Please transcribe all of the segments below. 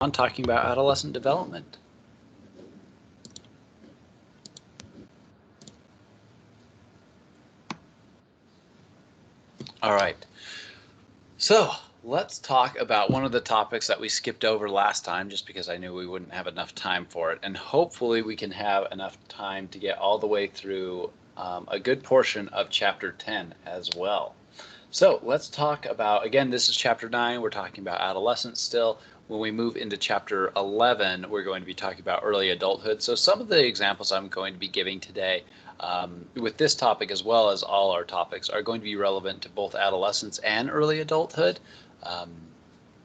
on talking about adolescent development. All right, so let's talk about one of the topics that we skipped over last time just because I knew we wouldn't have enough time for it. And hopefully we can have enough time to get all the way through a good portion of chapter 10 as well. So let's talk about, again, this is chapter 9. We're talking about adolescence still. When we move into chapter 11, we're going to be talking about early adulthood. So some of the examples I'm going to be giving today with this topic, as well as all our topics, are going to be relevant to both adolescence and early adulthood. Um,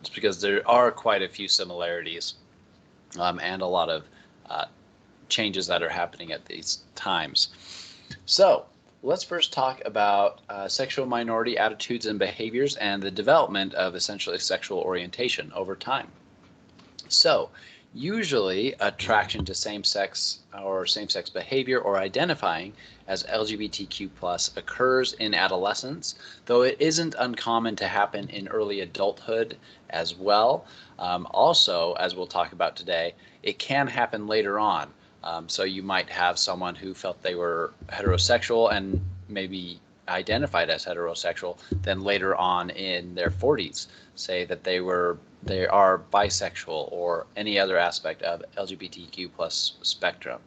it's because there are quite a few similarities and a lot of uh, changes that are happening at these times. So let's first talk about sexual minority attitudes and behaviors and the development of essentially sexual orientation over time. So usually attraction to same-sex behavior or identifying as LGBTQ plus occurs in adolescence, though it isn't uncommon to happen in early adulthood as well. Also, as we'll talk about today, it can happen later on. So you might have someone who felt they were heterosexual and maybe identified as heterosexual, then later on in their 40s say that they are bisexual or any other aspect of LGBTQ plus spectrum.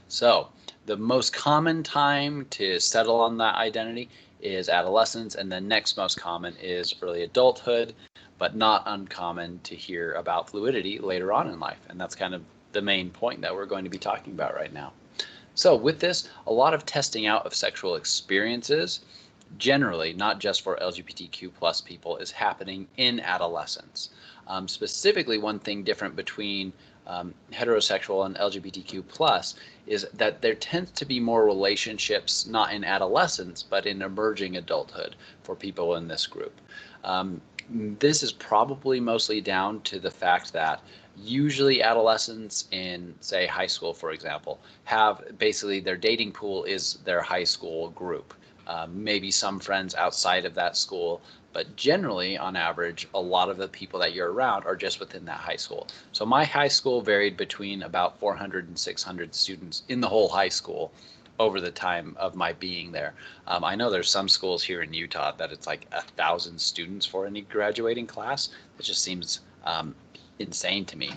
So the most common time to settle on that identity is adolescence, and the next most common is early adulthood, but not uncommon to hear about fluidity later on in life. And that's kind of the main point that we're going to be talking about right now. So with this, a lot of testing out of sexual experiences, generally, not just for LGBTQ plus people, is happening in adolescence. Specifically, one thing different between heterosexual and LGBTQ plus is that there tends to be more relationships, not in adolescence, but in emerging adulthood for people in this group. Um, this is probably mostly down to the fact that usually adolescents in, say, high school, for example, have basically their dating pool is their high school group. Maybe some friends outside of that school, but generally, on average, a lot of the people that you're around are just within that high school. So my high school varied between about 400 and 600 students in the whole high school over the time of my being there. I know there's some schools here in Utah that it's like 1,000 students for any graduating class. It just seems insane to me.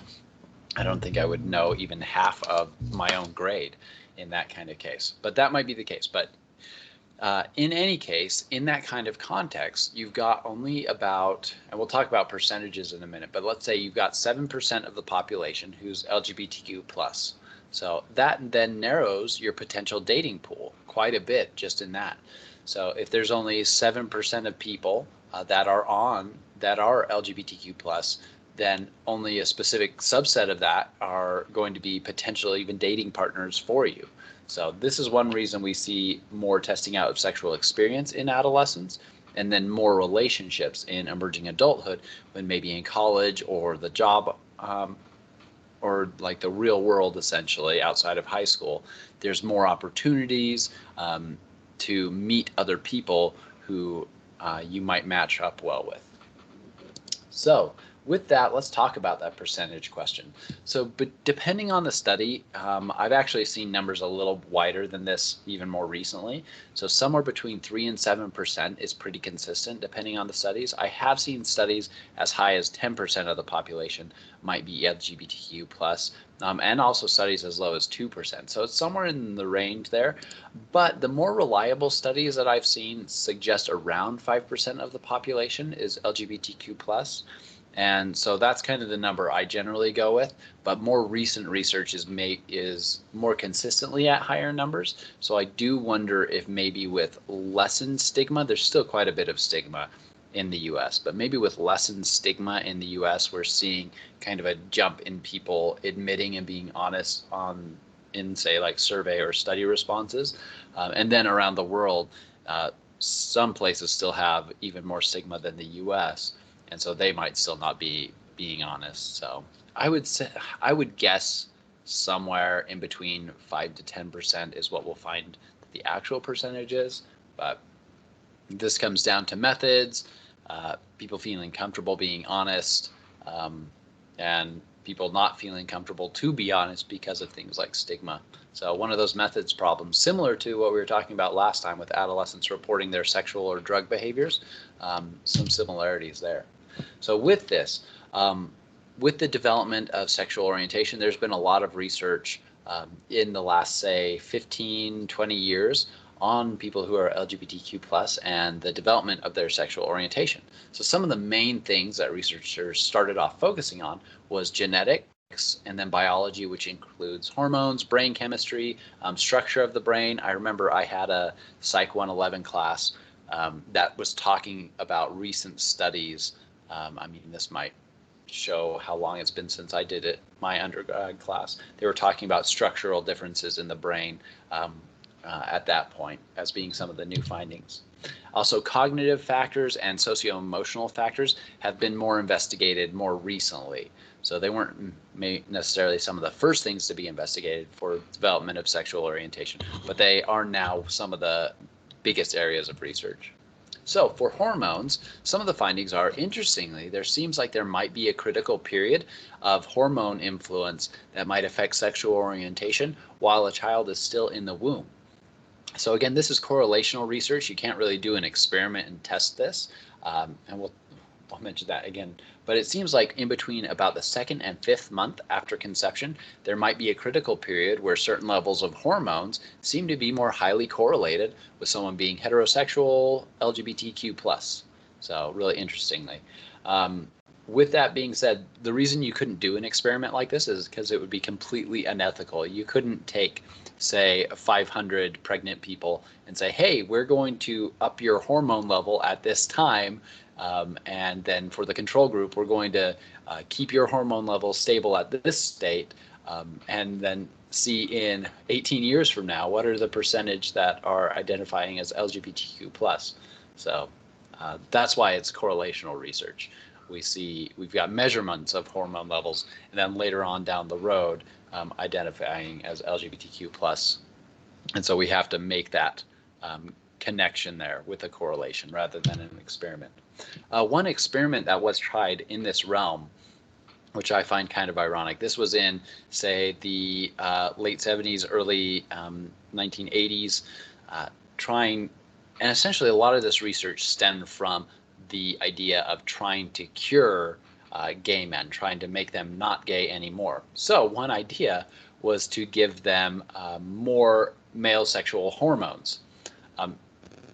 I don't think I would know even half of my own grade in that kind of case, but that might be the case. But in any case, in that kind of context, you've got only about, and we'll talk about percentages in a minute, but let's say you've got 7% of the population who's LGBTQ plus. So that then narrows your potential dating pool quite a bit just in that. So if there's only 7% of people that are LGBTQ plus, then only a specific subset of that are going to be potential even dating partners for you. So this is one reason we see more testing out of sexual experience in adolescence, and then more relationships in emerging adulthood when maybe in college or the job or like the real world essentially outside of high school. There's more opportunities to meet other people who you might match up well with. So with that, let's talk about that percentage question. So, but depending on the study, I've actually seen numbers a little wider than this even more recently. So somewhere between 3 and 7% is pretty consistent depending on the studies. I have seen studies as high as 10% of the population might be LGBTQ plus, and also studies as low as 2%. So it's somewhere in the range there. But the more reliable studies that I've seen suggest around 5% of the population is LGBTQ plus. And so that's kind of the number I generally go with, but more recent research is more consistently at higher numbers. So I do wonder if maybe with lessened stigma, there's still quite a bit of stigma in the US, but maybe with lessened stigma in the US, we're seeing kind of a jump in people admitting and being honest in say like survey or study responses. And then around the world, some places still have even more stigma than the US, and so they might still not be being honest. So I would guess somewhere in between 5 to 10% is what we'll find the actual percentage is. But this comes down to methods, people feeling comfortable being honest, and people not feeling comfortable to be honest because of things like stigma. So one of those methods problems, similar to what we were talking about last time with adolescents reporting their sexual or drug behaviors, some similarities there. So with this, with the development of sexual orientation, there's been a lot of research in the last, say, 15, 20 years on people who are LGBTQ plus and the development of their sexual orientation. So some of the main things that researchers started off focusing on was genetics and then biology, which includes hormones, brain chemistry, structure of the brain. I remember I had a Psych 111 class that was talking about recent studies. I mean, this might show how long it's been since I did it, my undergrad class. They were talking about structural differences in the brain at that point as being some of the new findings. Also, cognitive factors and socio-emotional factors have been more investigated more recently. So they weren't necessarily some of the first things to be investigated for development of sexual orientation, but they are now some of the biggest areas of research. So for hormones, some of the findings are, interestingly, there seems like there might be a critical period of hormone influence that might affect sexual orientation while a child is still in the womb. So again, this is correlational research. You can't really do an experiment and test this, and I'll mention that again. But it seems like in between about the 2nd and 5th month after conception, there might be a critical period where certain levels of hormones seem to be more highly correlated with someone being heterosexual, LGBTQ plus. So really interestingly. With that being said, the reason you couldn't do an experiment like this is because it would be completely unethical. You couldn't take, say, 500 pregnant people and say, hey, we're going to up your hormone level at this time, and then for the control group, we're going to keep your hormone level stable at this state, and then see in 18 years from now, what are the percentage that are identifying as LGBTQ plus. So that's why it's correlational research. We've got measurements of hormone levels, and then later on down the road, identifying as LGBTQ plus. And so we have to make that connection there with a correlation rather than an experiment. One experiment that was tried in this realm, which I find kind of ironic, this was in, say, the late 70s, early 1980s, trying, and essentially a lot of this research stemmed from the idea of trying to cure gay men, trying to make them not gay anymore. So one idea was to give them more male sexual hormones.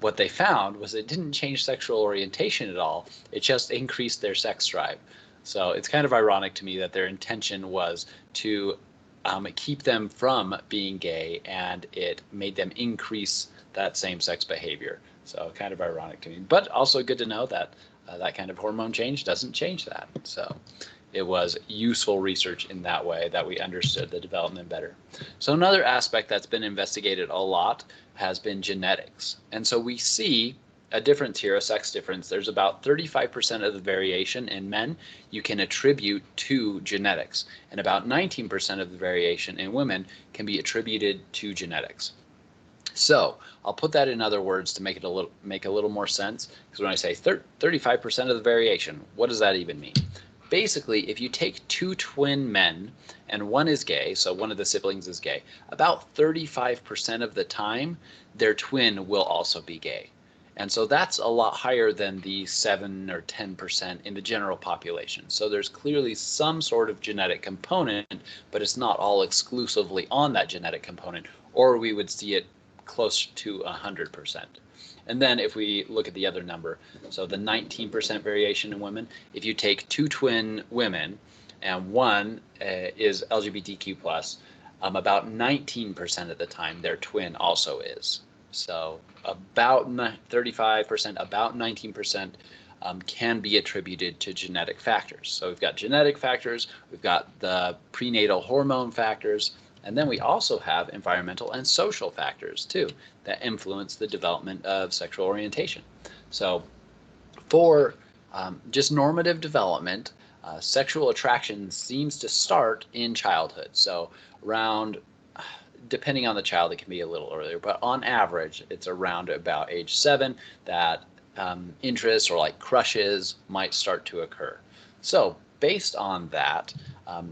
What they found was it didn't change sexual orientation at all. It just increased their sex drive. So it's kind of ironic to me that their intention was to keep them from being gay, and it made them increase that same-sex behavior. So kind of ironic to me, but also good to know that that kind of hormone change doesn't change that. So it was useful research in that way that we understood the development better. So another aspect that's been investigated a lot has been genetics. And so we see a difference here, a sex difference. There's about 35% of the variation in men you can attribute to genetics, and about 19% of the variation in women can be attributed to genetics. So I'll put that in other words to make it make a little more sense, because when I say 35% of the variation, what does that even mean? Basically, if you take two twin men and one is gay, so one of the siblings is gay, about 35% of the time their twin will also be gay. And so that's a lot higher than the 7 or 10% in the general population. So there's clearly some sort of genetic component, but it's not all exclusively on that genetic component, or we would see it close to 100%. And then if we look at the other number, so the 19% variation in women, if you take two twin women and one is LGBTQ plus, about 19% of the time their twin also is. So about 35%, about 19% can be attributed to genetic factors. So we've got genetic factors, we've got the prenatal hormone factors, and then we also have environmental and social factors too that influence the development of sexual orientation. So for just normative development, sexual attraction seems to start in childhood. So around, depending on the child, it can be a little earlier, but on average, it's around about age 7 that interests or like crushes might start to occur. So based on that,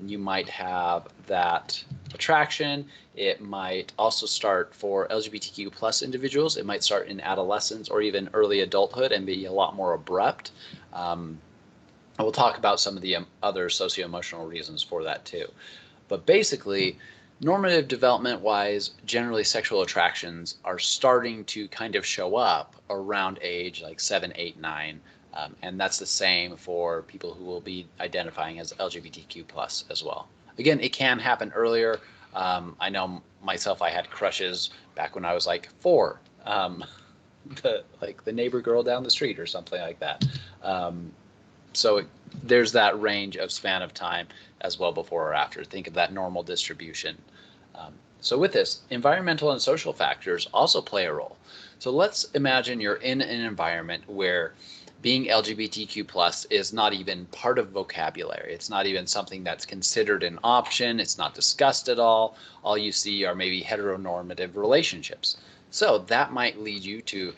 You might have that attraction. It might also start for LGBTQ plus individuals. It might start in adolescence or even early adulthood and be a lot more abrupt. And we'll talk about some of the other socio-emotional reasons for that too. But basically, normative development wise, generally sexual attractions are starting to kind of show up around age like 7, 8, 9. And that's the same for people who will be identifying as LGBTQ plus as well. Again, it can happen earlier. I know myself, I had crushes back when I was like 4, like the neighbor girl down the street or something like that. So there's that range of span of time as well before or after. Think of that normal distribution. So with this, environmental and social factors also play a role. So let's imagine you're in an environment where being LGBTQ plus is not even part of vocabulary. It's not even something that's considered an option. It's not discussed at all. All you see are maybe heteronormative relationships. So that might lead you to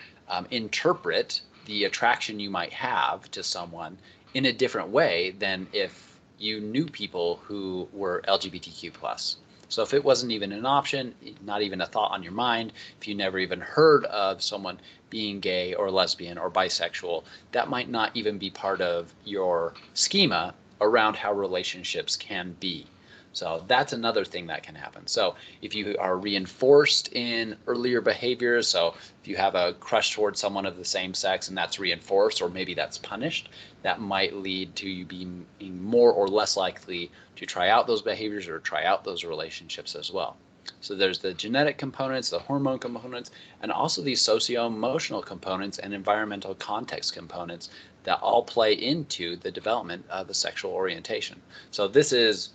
interpret the attraction you might have to someone in a different way than if you knew people who were LGBTQ plus. So if it wasn't even an option, not even a thought on your mind, if you never even heard of someone being gay or lesbian or bisexual, that might not even be part of your schema around how relationships can be. So that's another thing that can happen. So if you are reinforced in earlier behaviors, so if you have a crush towards someone of the same sex and that's reinforced, or maybe that's punished, that might lead to you being more or less likely to try out those behaviors or try out those relationships as well. So there's the genetic components, the hormone components, and also these socio-emotional components and environmental context components that all play into the development of the sexual orientation. So this is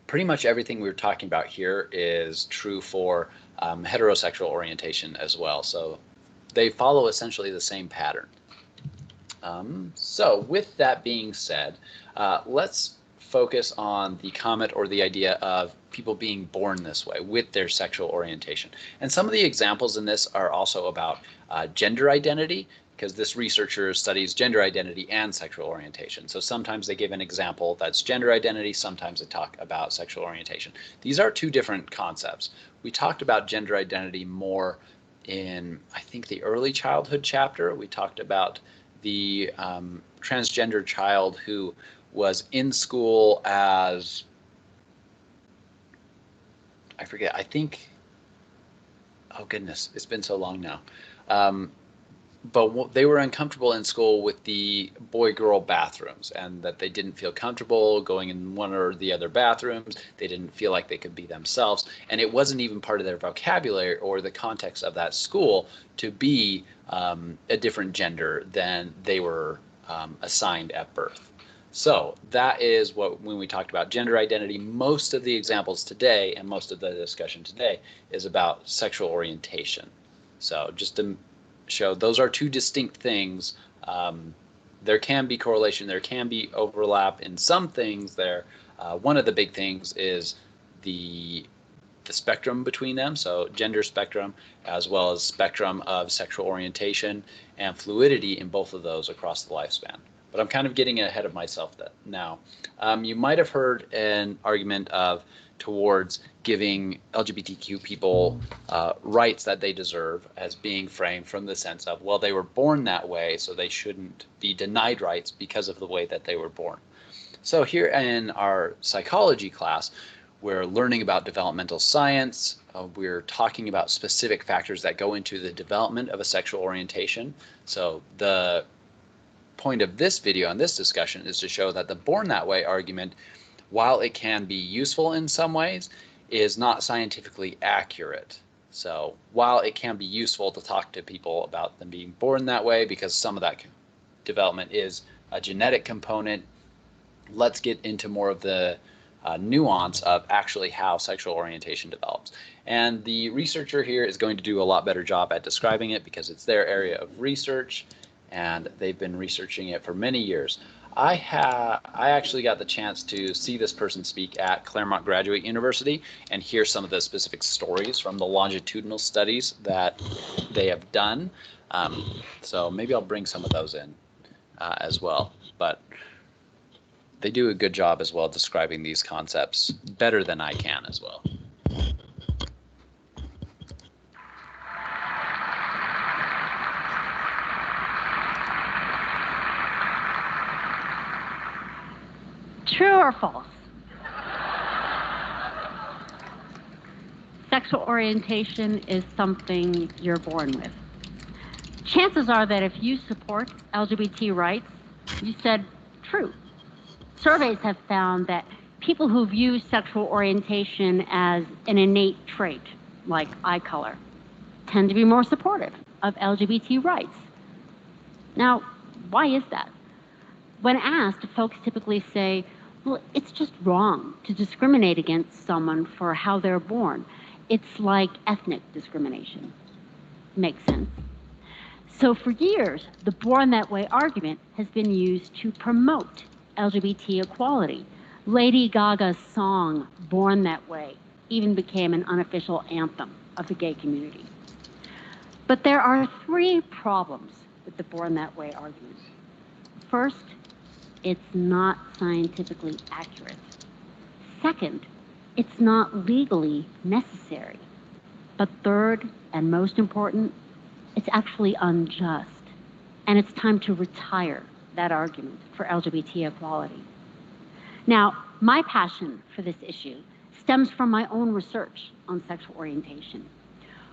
pretty much everything we were talking about here is true for heterosexual orientation as well. So they follow essentially the same pattern. So with that being said, let's focus on the comment or the idea of people being born this way with their sexual orientation. And some of the examples in this are also about gender identity, because this researcher studies gender identity and sexual orientation. So sometimes they give an example that's gender identity, sometimes they talk about sexual orientation. These are two different concepts. We talked about gender identity more in, I think, the early childhood chapter. We talked about the transgender child who was in school as, I forget, I think, oh goodness, it's been so long now. But they were uncomfortable in school with the boy-girl bathrooms, and that they didn't feel comfortable going in one or the other bathrooms. They didn't feel like they could be themselves, and it wasn't even part of their vocabulary or the context of that school to be a different gender than they were assigned at birth. So that is what, when we talked about gender identity, most of the examples today and most of the discussion today is about sexual orientation. So just to show those are two distinct things. There can be correlation, there can be overlap in some things there. One of the big things is the spectrum between them, so gender spectrum as well as spectrum of sexual orientation and fluidity in both of those across the lifespan. But I'm kind of getting ahead of myself now. You might have heard an argument towards giving LGBTQ people rights that they deserve as being framed from the sense of, well, they were born that way, so they shouldn't be denied rights because of the way that they were born. So here in our psychology class, we're learning about developmental science. We're talking about specific factors that go into the development of a sexual orientation. So the point of this video and this discussion is to show that the born that way argument, while it can be useful in some ways, is not scientifically accurate. So while it can be useful to talk to people about them being born that way, because some of that development is a genetic component, let's get into more of the nuance of actually how sexual orientation develops. And the researcher here is going to do a lot better job at describing it because it's their area of research and they've been researching it for many years. I actually got the chance to see this person speak at Claremont Graduate University and hear some of the specific stories from the longitudinal studies that they have done. So maybe I'll bring some of those in as well. But They do a good job as well describing these concepts, better than I can as well. True or false? Sexual orientation is something you're born with. Chances are that if you support LGBT rights, you said true. Surveys have found that people who view sexual orientation as an innate trait, like eye color, tend to be more supportive of LGBT rights. Now, why is that? When asked, folks typically say, well, it's just wrong to discriminate against someone for how they're born. It's like ethnic discrimination. Makes sense. So for years, the Born That Way argument has been used to promote LGBT equality. Lady Gaga's song, Born That Way, even became an unofficial anthem of the gay community. But there are three problems with the Born That Way argument. First, it's not scientifically accurate. Second, it's not legally necessary. But third, and most important, it's actually unjust. And it's time to retire that argument for LGBT equality. Now, my passion for this issue stems from my own research on sexual orientation.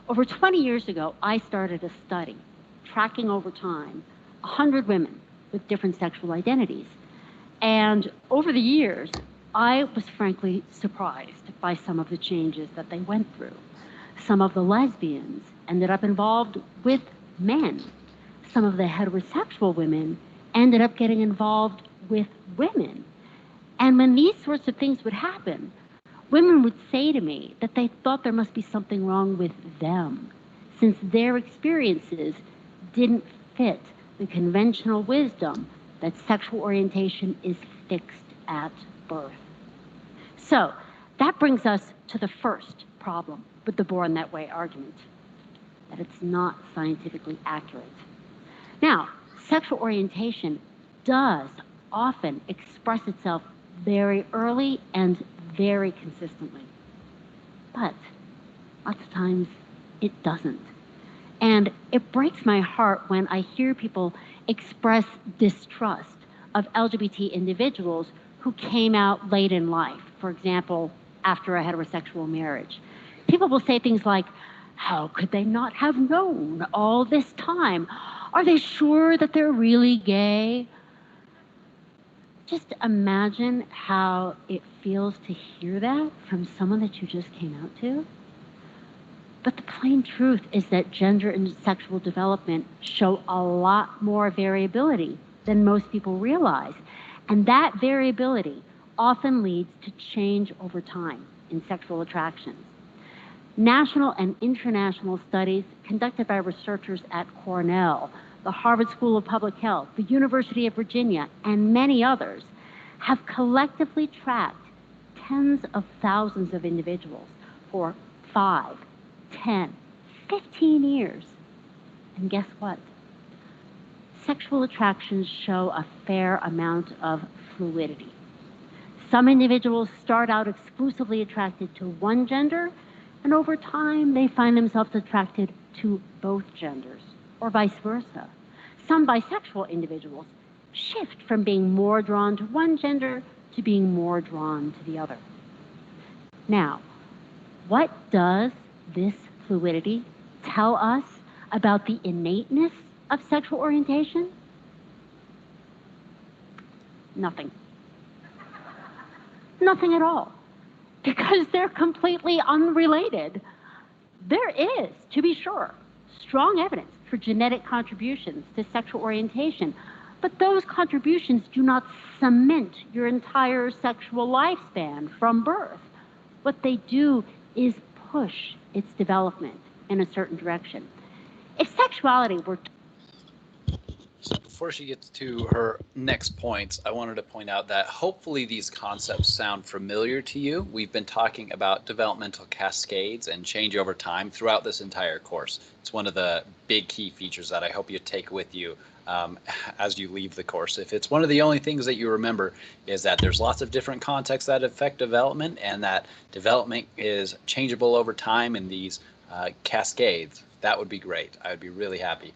Over 20 years ago, I started a study tracking over time 100 women with different sexual identities. And over the years, I was frankly surprised by some of the changes that they went through. Some of the lesbians ended up involved with men. Some of the heterosexual women ended up getting involved with women. And when these sorts of things would happen, women would say to me that they thought there must be something wrong with them, since their experiences didn't fit the conventional wisdom that sexual orientation is fixed at birth. So that brings us to the first problem with the Born That Way argument, that it's not scientifically accurate. Now, sexual orientation does often express itself very early and very consistently. But lots of times it doesn't. And it breaks my heart when I hear people express distrust of LGBT individuals who came out late in life, for example, after a heterosexual marriage. People will say things like, how could they not have known all this time? Are they sure that they're really gay? Just imagine how it feels to hear that from someone that you just came out to. But the plain truth is that gender and sexual development show a lot more variability than most people realize. And that variability often leads to change over time in sexual attractions. National and international studies conducted by researchers at Cornell, the Harvard School of Public Health, the University of Virginia, and many others have collectively tracked tens of thousands of individuals for 5, 10, 15 years. And guess what? Sexual attractions show a fair amount of fluidity. Some individuals start out exclusively attracted to one gender, and over time they find themselves attracted to both genders, or vice versa. Some bisexual individuals shift from being more drawn to one gender to being more drawn to the other. Now, what does this fluidity tell us about the innateness of sexual orientation? Nothing. Nothing at all. Because they're completely unrelated. There is, to be sure, strong evidence for genetic contributions to sexual orientation, but those contributions do not cement your entire sexual lifespan from birth. What they do is push its development in a certain direction. If sexuality were So before she gets to her next points, I wanted to point out that hopefully these concepts sound familiar to you. We've been talking about developmental cascades and change over time throughout this entire course. It's one of the big key features that I hope you take with you as you leave the course. If it's one of the only things that you remember is that there's lots of different contexts that affect development, and that development is changeable over time in these cascades, that would be great. I would be really happy.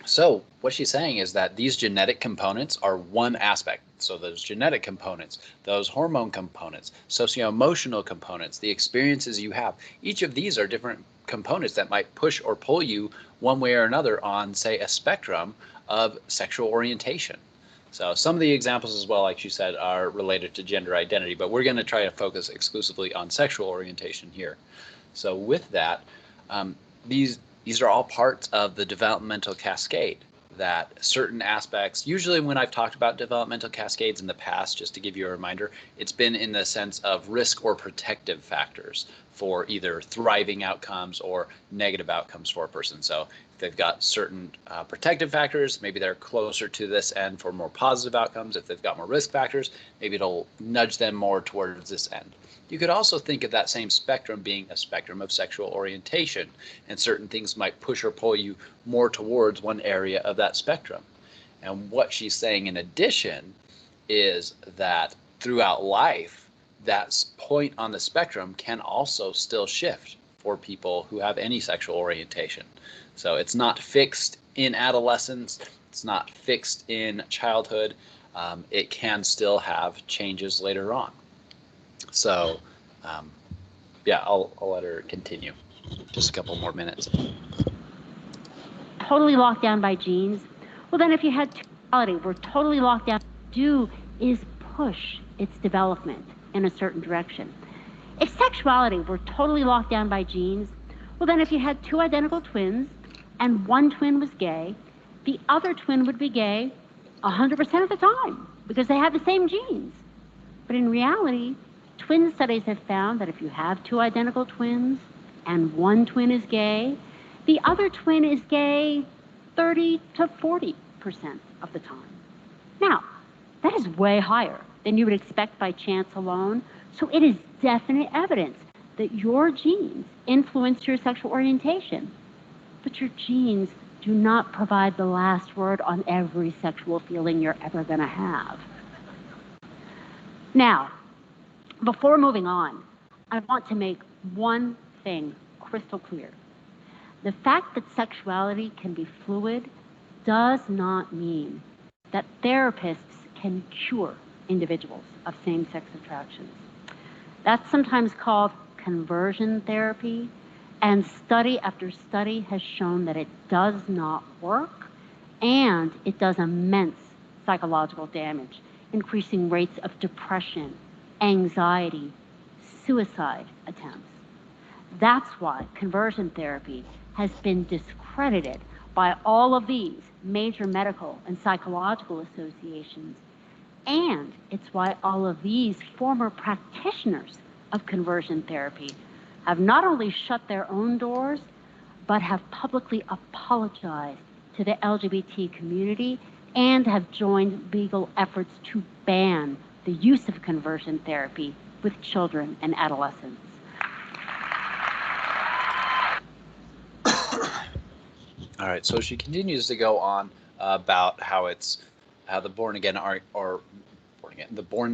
So what she's saying is that these genetic components are one aspect. So those genetic components, those hormone components, socio-emotional components, the experiences you have, each of these are different components that might push or pull you one way or another on, say, a spectrum of sexual orientation. So some of the examples as well, like you said, are related to gender identity, but we're going to try to focus exclusively on sexual orientation here. So with that, these are all parts of the developmental cascade, that certain aspects, usually when I've talked about developmental cascades in the past, just to give you a reminder, it's been in the sense of risk or protective factors for either thriving outcomes or negative outcomes for a person. So if they've got certain protective factors, maybe they're closer to this end for more positive outcomes. If they've got more risk factors, maybe it'll nudge them more towards this end. You could also think of that same spectrum being a spectrum of sexual orientation, and certain things might push or pull you more towards one area of that spectrum. And what she's saying in addition is that throughout life, that point on the spectrum can also still shift for people who have any sexual orientation. So it's not fixed in adolescence, it's not fixed in childhood. It can still have changes later on. So, yeah, I'll let her continue. Just a couple more minutes. Totally locked down by genes. Well, then if you had sexuality, we're totally locked down. Do is push its development in a certain direction. If sexuality were totally locked down by genes, well, then if you had two identical twins and one twin was gay, the other twin would be gay 100% of the time because they have the same genes. But in reality, twin studies have found that if you have two identical twins and one twin is gay, the other twin is gay 30 to 40% of the time. Now, that is way higher than you would expect by chance alone, so it is definite evidence that your genes influence your sexual orientation. But your genes do not provide the last word on every sexual feeling you're ever going to have. Now, before moving on, I want to make one thing crystal clear. The fact that sexuality can be fluid does not mean that therapists can cure individuals of same-sex attractions. That's sometimes called conversion therapy, and study after study has shown that it does not work, and it does immense psychological damage, increasing rates of depression, anxiety, suicide attempts. That's why conversion therapy has been discredited by all of these major medical and psychological associations. And it's why all of these former practitioners of conversion therapy have not only shut their own doors, but have publicly apologized to the LGBT community and have joined legal efforts to ban the use of conversion therapy with children and adolescents. All right, so she continues to go on about how the born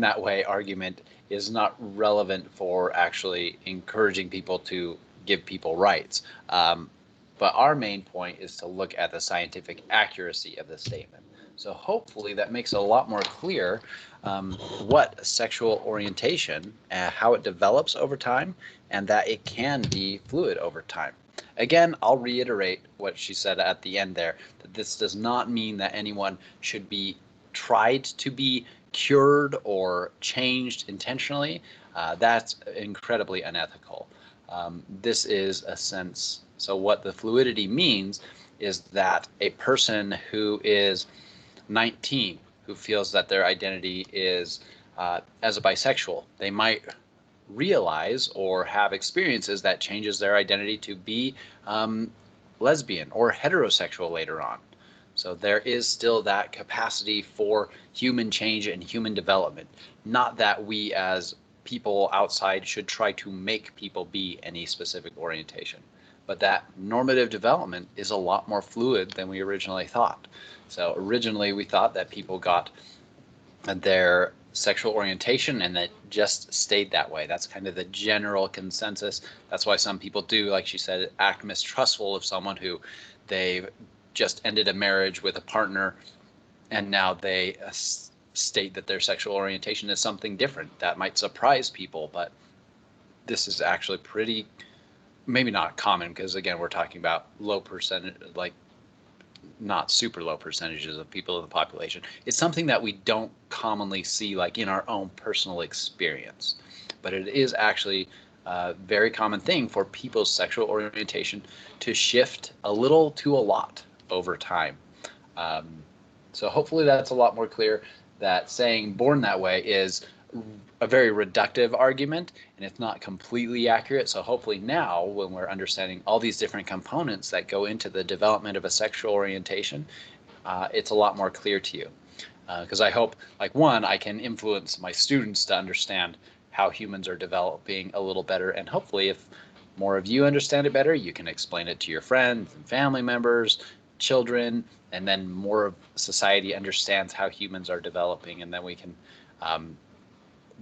that way argument is not relevant for actually encouraging people to give people rights. But our main point is to look at the scientific accuracy of the statement. So hopefully that makes it a lot more clear what sexual orientation, how it develops over time, and that it can be fluid over time. Again, I'll reiterate what she said at the end there, that this does not mean that anyone should be tried to be cured or changed intentionally. That's incredibly unethical. This is a sense, so what the fluidity means is that a person who is 19, who feels that their identity is as a bisexual, they might realize or have experiences that changes their identity to be lesbian or heterosexual later on. So there is still that capacity for human change and human development. Not that we as people outside should try to make people be any specific orientation. but that normative development is a lot more fluid than we originally thought. So originally we thought that people got their sexual orientation and that just stayed that way. That's kind of the general consensus. That's why some people do, like she said, act mistrustful of someone who they've just ended a marriage with a partner and now they state that their sexual orientation is something different. That might surprise people, but this is actually pretty, maybe not common, because again, we're talking about low percentage, like not super low percentages of people in the population. It's something that we don't commonly see like in our own personal experience, but it is actually a very common thing for people's sexual orientation to shift a little to a lot over time. So hopefully that's a lot more clear, that saying born that way is a very reductive argument and it's not completely accurate. So hopefully now, when we're understanding all these different components that go into the development of a sexual orientation, it's a lot more clear to you. Because I hope, like, one, I can influence my students to understand how humans are developing a little better, and hopefully if more of you understand it better, you can explain it to your friends and family members, children, and then more of society understands how humans are developing, and then we can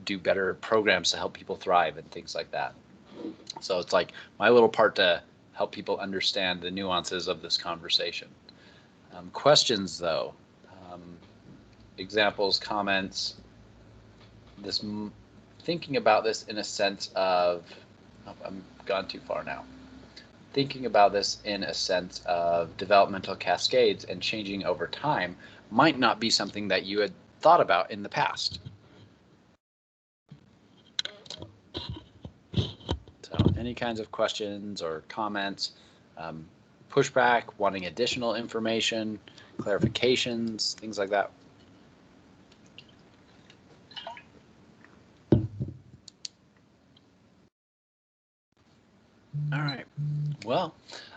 do better programs to help people thrive and things like that. So it's like my little part to help people understand the nuances of this conversation. Questions though, examples, comments, this thinking about this in a sense of, oh, I'm gone too far now. Thinking about this in a sense of developmental cascades and changing over time might not be something that you had thought about in the past. So any kinds of questions or comments, pushback, wanting additional information, clarifications, things like that. All right. Well,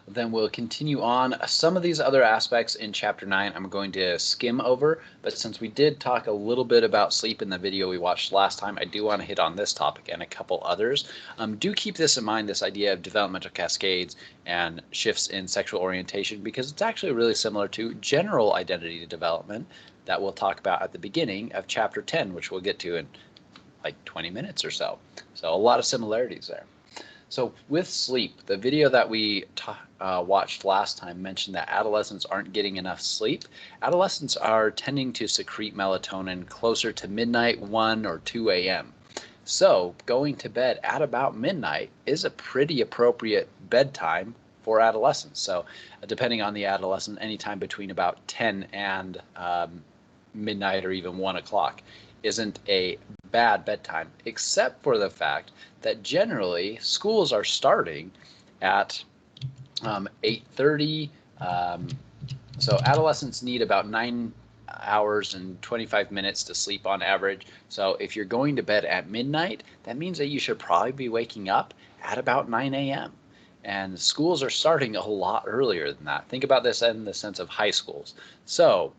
then we'll continue on. Some of these other aspects in Chapter 9 I'm going to skim over, but since we did talk a little bit about sleep in the video we watched last time, I do want to hit on this topic and a couple others. Do keep this in mind, this idea of developmental cascades and shifts in sexual orientation, because it's actually really similar to general identity development that we'll talk about at the beginning of Chapter 10, which we'll get to in like 20 minutes or so. So a lot of similarities there. So with sleep, the video that we watched last time mentioned that adolescents aren't getting enough sleep. Adolescents are tending to secrete melatonin closer to midnight, 1 or 2 a.m. So going to bed at about midnight is a pretty appropriate bedtime for adolescents. So depending on the adolescent, anytime between about 10 and midnight or even 1 o'clock isn't a bad bedtime, except for the fact that generally schools are starting at 8:30. So adolescents need about 9 hours and 25 minutes to sleep on average. So if you're going to bed at midnight, that means that you should probably be waking up at about 9 a.m. And schools are starting a lot earlier than that. Think about this in the sense of high schools. So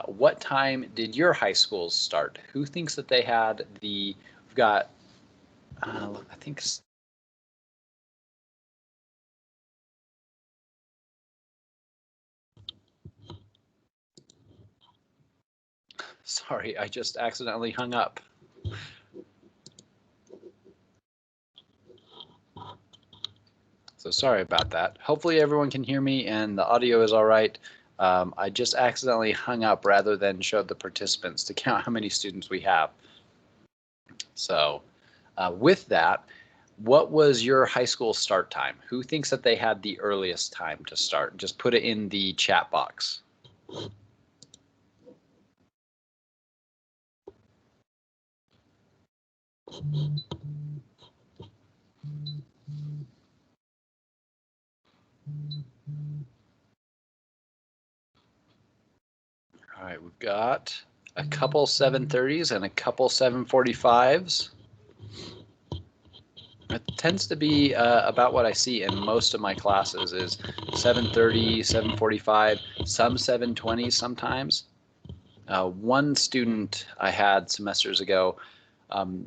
what time did your high schools start? Who thinks that they had we've got, I think, sorry, I just accidentally hung up. So sorry about that. Hopefully everyone can hear me and the audio is all right. I just accidentally hung up rather than showed the participants to count how many students we have. So with that, what was your high school start time? Who thinks that they had the earliest time to start? Just put it in the chat box. All right, we've got a couple 7:30s and a couple 7:45s. It tends to be about what I see in most of my classes is 7:30, 7:45, some 7:20 sometimes. One student I had semesters ago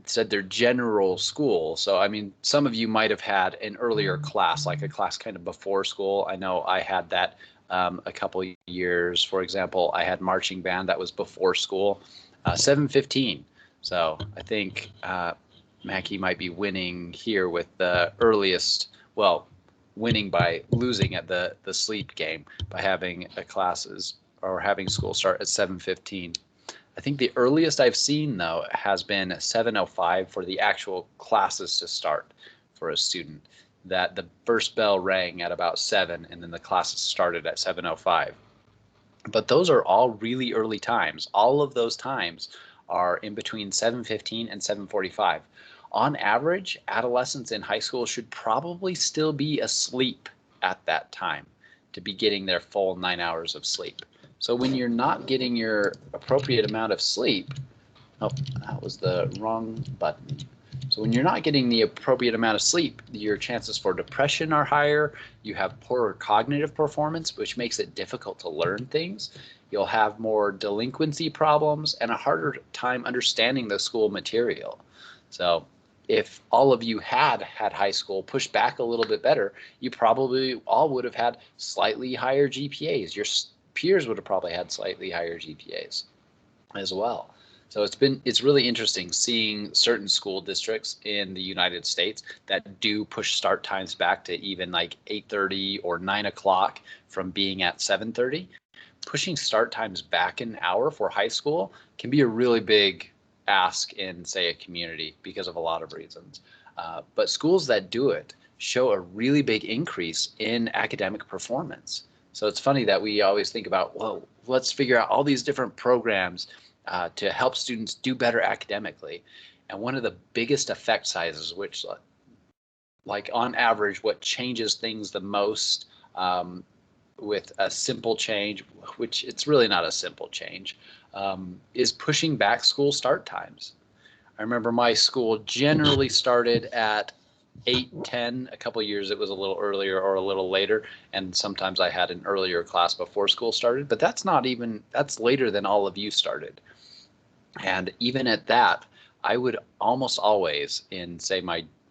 said their general school. So, I mean, some of you might have had an earlier class, like a class kind of before school. I know I had that a couple years. For example, I had marching band that was before school, 7:15. So I think Mackie might be winning here with the earliest, well, winning by losing at the sleep game by having a classes or having school start at 7:15. I think the earliest I've seen, though, has been 7:05 for the actual classes to start for a student. That the first bell rang at about 7, and then the classes started at 7:05. But those are all really early times. All of those times are in between 7:15 and 7:45. On average, adolescents in high school should probably still be asleep at that time to be getting their full 9 hours of sleep. So when you're not getting your appropriate amount of sleep, oh, that was the wrong button. So when you're not getting the appropriate amount of sleep, your chances for depression are higher. You have poorer cognitive performance, which makes it difficult to learn things. You'll have more delinquency problems and a harder time understanding the school material. So if all of you had high school pushed back a little bit better, you probably all would have had slightly higher GPAs. Your peers would have probably had slightly higher GPAs as well. So it's really interesting seeing certain school districts in the United States that do push start times back to even like 8:30 or 9 o'clock from being at 7:30. Pushing start times back an hour for high school can be a really big ask in, say, a community because of a lot of reasons. But schools that do it show a really big increase in academic performance. So it's funny that we always think about, well, let's figure out all these different programs to help students do better academically. And one of the biggest effect sizes, which like on average, what changes things the most with a simple change, which it's really not a simple change, is pushing back school start times. I remember my school generally started at 8:10. A couple of years it was a little earlier or a little later, and sometimes I had an earlier class before school started, but that's later than all of you started. And even at that, I would almost always, in say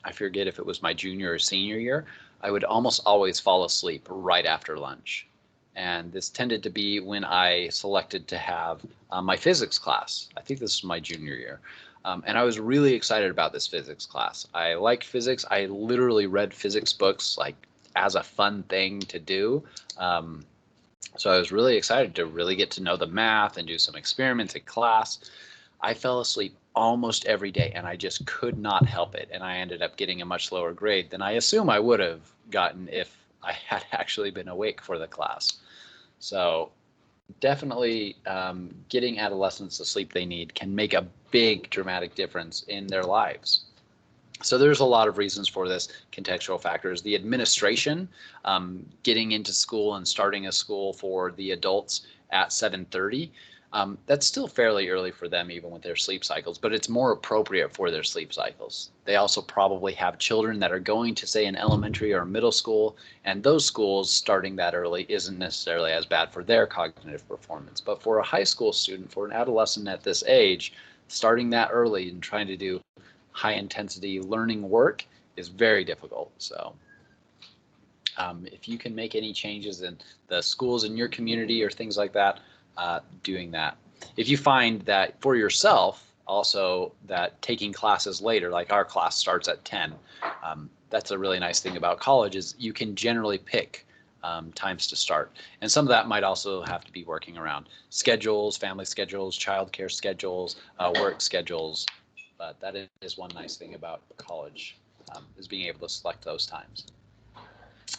I forget if it was my junior or senior year, I would almost always fall asleep right after lunch. And this tended to be when I selected to have my physics class. I think this was my junior year. And I was really excited about this physics class. I liked physics. I literally read physics books like as a fun thing to do. So I was really excited to really get to know the math and do some experiments in class. I fell asleep almost every day, and I just could not help it. And I ended up getting a much lower grade than I assume I would have gotten if I had actually been awake for the class. So definitely getting adolescents the sleep they need can make a big dramatic difference in their lives. So there's a lot of reasons for this, contextual factors. The administration, getting into school and starting a school for the adults at 7:30, that's still fairly early for them, even with their sleep cycles, but it's more appropriate for their sleep cycles. They also probably have children that are going to, say, an elementary or middle school, and those schools starting that early isn't necessarily as bad for their cognitive performance. But for a high school student, for an adolescent at this age, starting that early and trying to do high intensity learning work is very difficult. So if you can make any changes in the schools in your community or things like that, doing that. If you find that for yourself also that taking classes later, like our class starts at 10, that's a really nice thing about college is you can generally pick times to start. And some of that might also have to be working around schedules, family schedules, childcare schedules, work schedules. But that is one nice thing about college, is being able to select those times.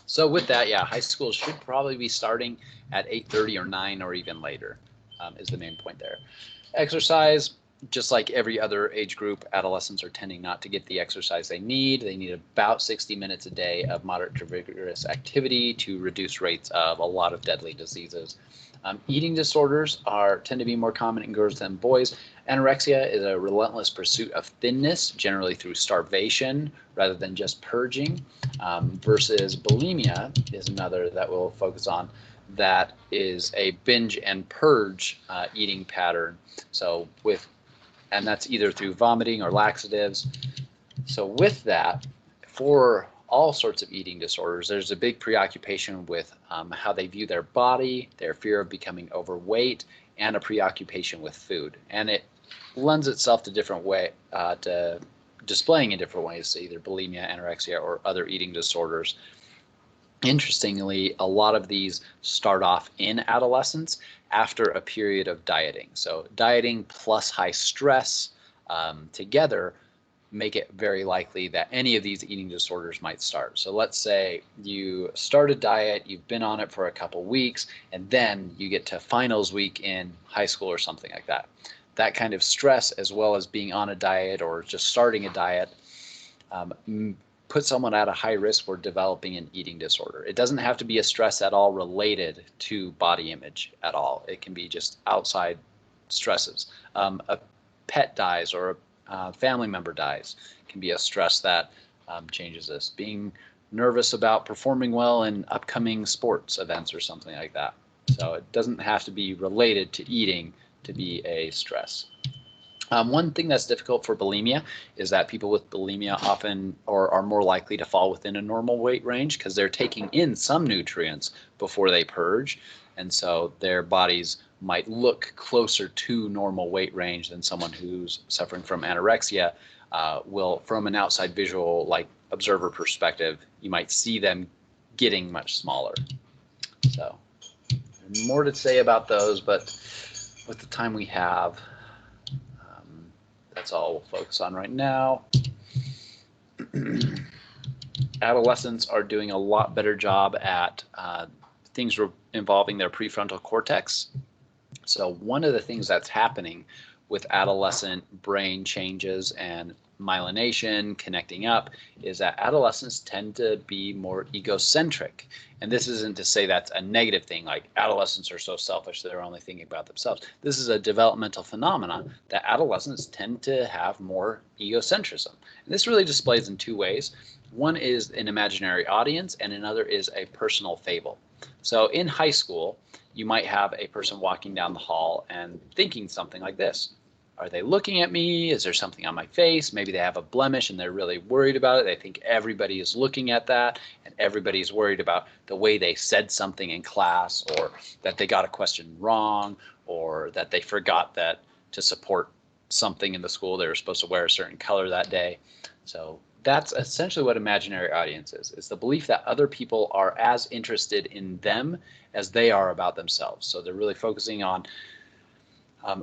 So with that, yeah, high school should probably be starting at 8:30 or 9 or even later, is the main point there. Exercise, just like every other age group, adolescents are tending not to get the exercise they need. They need about 60 minutes a day of moderate to vigorous activity to reduce rates of a lot of deadly diseases. Eating disorders tend to be more common in girls than boys. Anorexia is a relentless pursuit of thinness, generally through starvation rather than just purging, versus bulimia is another that we'll focus on. That is a binge and purge eating pattern. So with and that's either through vomiting or laxatives. So with that, for all sorts of eating disorders, there's a big preoccupation with how they view their body, their fear of becoming overweight, and a preoccupation with food. And it lends itself to different to displaying in different ways, so either bulimia, anorexia, or other eating disorders. Interestingly, a lot of these start off in adolescence after a period of dieting. So dieting plus high stress together make it very likely that any of these eating disorders might start. So let's say you start a diet, you've been on it for a couple weeks, and then you get to finals week in high school or something like that. That kind of stress, as well as being on a diet or just starting a diet, put someone at a high risk for developing an eating disorder. It doesn't have to be a stress at all related to body image at all. It can be just outside stresses. A pet dies or a family member dies can be a stress that changes this. Being nervous about performing well in upcoming sports events or something like that. So it doesn't have to be related to eating to be a stress. One thing that's difficult for bulimia is that people with bulimia often are more likely to fall within a normal weight range because they're taking in some nutrients before they purge. And so their bodies might look closer to normal weight range than someone who's suffering from anorexia will, from an outside visual, like observer perspective, you might see them getting much smaller. So more to say about those, but with the time we have, that's all we'll focus on right now. Adolescents are doing a lot better job at things involving their prefrontal cortex. So one of the things that's happening with adolescent brain changes and myelination, connecting up, is that adolescents tend to be more egocentric. And this isn't to say that's a negative thing, like adolescents are so selfish that they're only thinking about themselves. This is a developmental phenomenon that adolescents tend to have more egocentrism. And this really displays in two ways. One is an imaginary audience, and another is a personal fable. So in high school, you might have a person walking down the hall and thinking something like this. Are they looking at me? Is there something on my face? Maybe they have a blemish and they're really worried about it. They think everybody is looking at that, and everybody's worried about the way they said something in class, or that they got a question wrong, or that they forgot that to support something in the school they were supposed to wear a certain color that day. So that's essentially what imaginary audience is. It's the belief that other people are as interested in them as they are about themselves. So they're really focusing on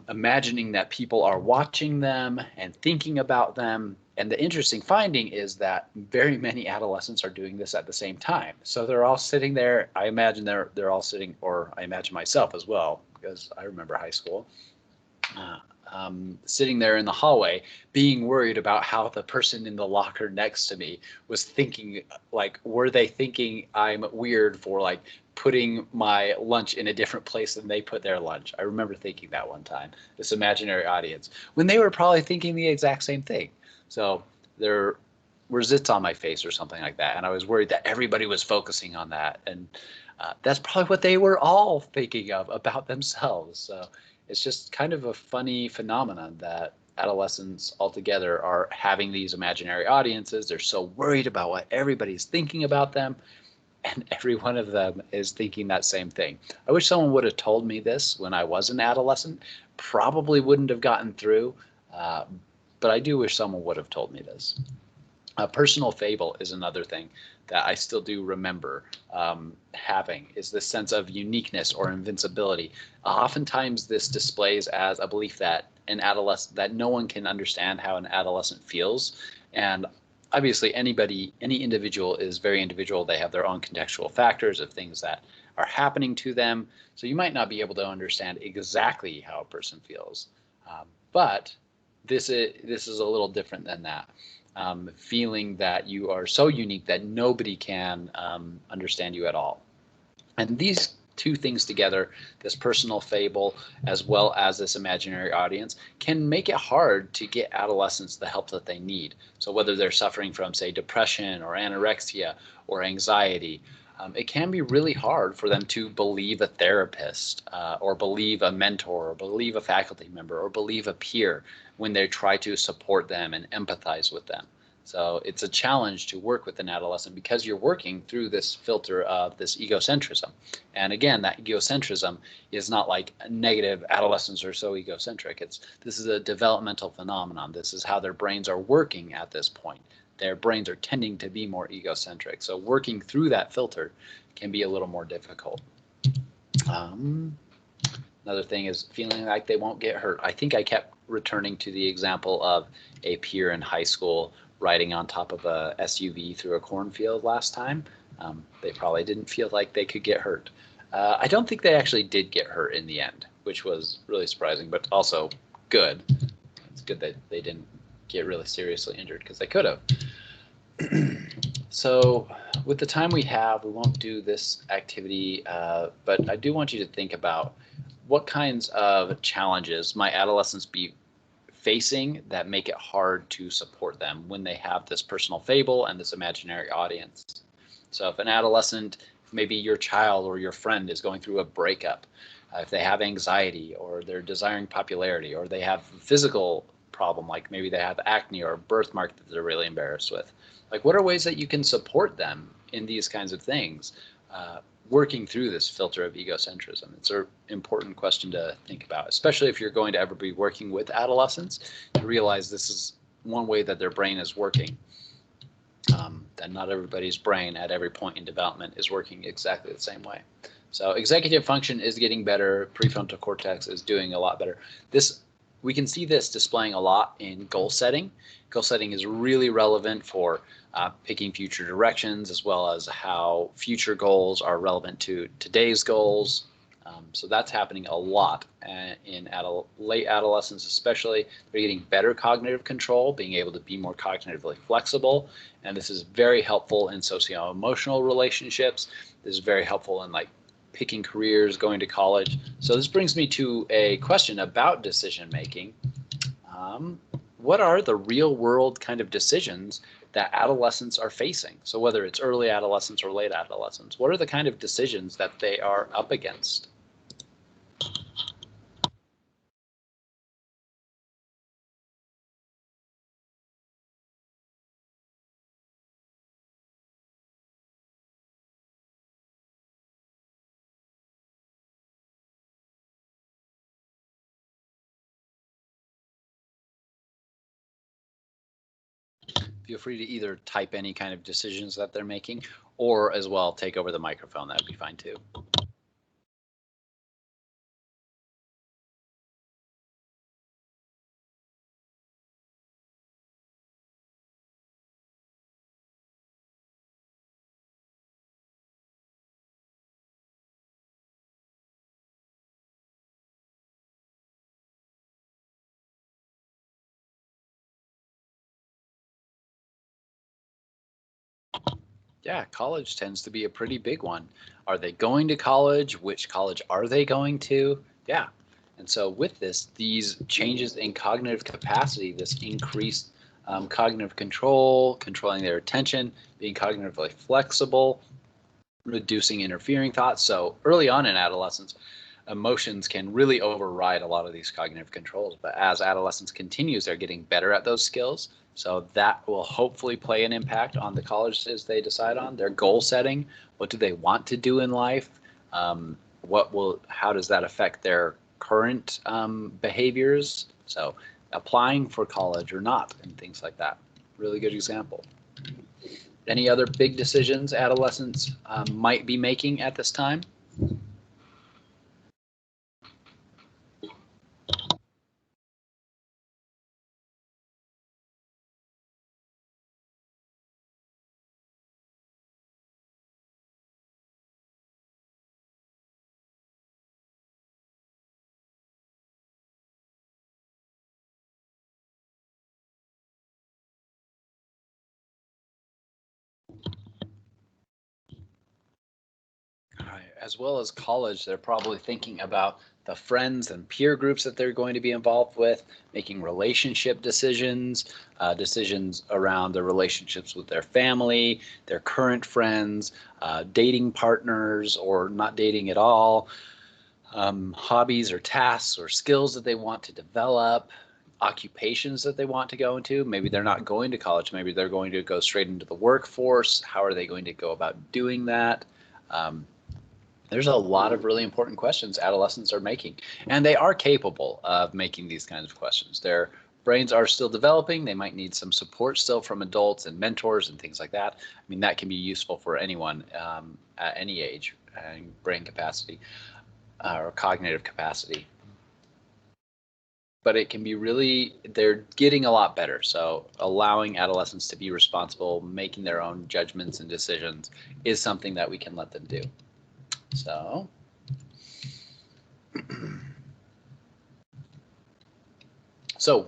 imagining that people are watching them and thinking about them. And the interesting finding is that very many adolescents are doing this at the same time. So they're all sitting there. I imagine they're all sitting, or I imagine myself as well, because I remember high school, sitting there in the hallway being worried about how the person in the locker next to me was thinking. Like, were they thinking I'm weird for like putting my lunch in a different place than they put their lunch? I remember thinking that one time, this imaginary audience, when they were probably thinking the exact same thing. So there were zits on my face or something like that, and I was worried that everybody was focusing on that, and that's probably what they were all thinking of about themselves. So it's just kind of a funny phenomenon that adolescents altogether are having these imaginary audiences. They're so worried about what everybody's thinking about them, and every one of them is thinking that same thing. I wish someone would have told me this when I was an adolescent. Probably wouldn't have gotten through, but I do wish someone would have told me this. A personal fable is another thing that I still do remember having, is this sense of uniqueness or invincibility. Oftentimes this displays as a belief that that no one can understand how an adolescent feels. And obviously any individual is very individual. They have their own contextual factors of things that are happening to them. So you might not be able to understand exactly how a person feels. But this is a little different than that. Feeling that you are so unique that nobody can understand you at all. And these two things together, this personal fable as well as this imaginary audience, can make it hard to get adolescents the help that they need. So whether they're suffering from, say, depression or anorexia or anxiety, it can be really hard for them to believe a therapist or believe a mentor or believe a faculty member or believe a peer when they try to support them and empathize with them. So it's a challenge to work with an adolescent because you're working through this filter of this egocentrism. And again, that egocentrism is not like negative adolescents are so egocentric. This is a developmental phenomenon. This is how their brains are working at this point. Their brains are tending to be more egocentric. So working through that filter can be a little more difficult. Another thing is feeling like they won't get hurt. I think I kept returning to the example of a peer in high school riding on top of a SUV through a cornfield last time. They probably didn't feel like they could get hurt. I don't think they actually did get hurt in the end, which was really surprising, but also good. It's good that they didn't get really seriously injured because they could have. So with the time we have, we won't do this activity, but I do want you to think about what kinds of challenges might adolescents be facing that make it hard to support them when they have this personal fable and this imaginary audience. So if an adolescent, maybe your child or your friend is going through a breakup, if they have anxiety or they're desiring popularity or they have physical problem, like maybe they have acne or a birthmark that they're really embarrassed with, like what are ways that you can support them in these kinds of things, working through this filter of egocentrism? It's an important question to think about, especially if you're going to ever be working with adolescents, to realize this is one way that their brain is working. That not everybody's brain at every point in development is working exactly the same way. So executive function is getting better. Prefrontal cortex is doing a lot better. We can see this displaying a lot in goal setting. Goal setting is really relevant for picking future directions, as well as how future goals are relevant to today's goals. So that's happening a lot in late adolescence, especially. They're getting better cognitive control, being able to be more cognitively flexible. And this is very helpful in socio-emotional relationships. This is very helpful in like picking careers, going to college. So this brings me to a question about decision making. What are the real world kind of decisions that adolescents are facing? So whether it's early adolescence or late adolescence, what are the kind of decisions that they are up against? Feel free to either type any kind of decisions that they're making, or as well take over the microphone. That'd be fine too. Yeah, college tends to be a pretty big one. Are they going to college? Which college are they going to? Yeah. And so with this, these changes in cognitive capacity, this increased cognitive control, controlling their attention, being cognitively flexible, reducing interfering thoughts. So early on in adolescence, emotions can really override a lot of these cognitive controls. But as adolescence continues, they're getting better at those skills. So that will hopefully play an impact on the colleges they decide on, their goal setting. What do they want to do in life? How does that affect their current behaviors? So applying for college or not, and things like that. Really good example. Any other big decisions adolescents might be making at this time? Right. As well as college, they're probably thinking about the friends and peer groups that they're going to be involved with, making relationship decisions, decisions around their relationships with their family, their current friends, dating partners or not dating at all, hobbies or tasks or skills that they want to develop, occupations that they want to go into. Maybe they're not going to college. Maybe they're going to go straight into the workforce. How are they going to go about doing that? There's a lot of really important questions adolescents are making, and they are capable of making these kinds of questions. Their brains are still developing. They might need some support still from adults and mentors and things like that. I mean, that can be useful for anyone at any age and brain capacity or cognitive capacity. But it can be really, they're getting a lot better. So allowing adolescents to be responsible, making their own judgments and decisions is something that we can let them do. So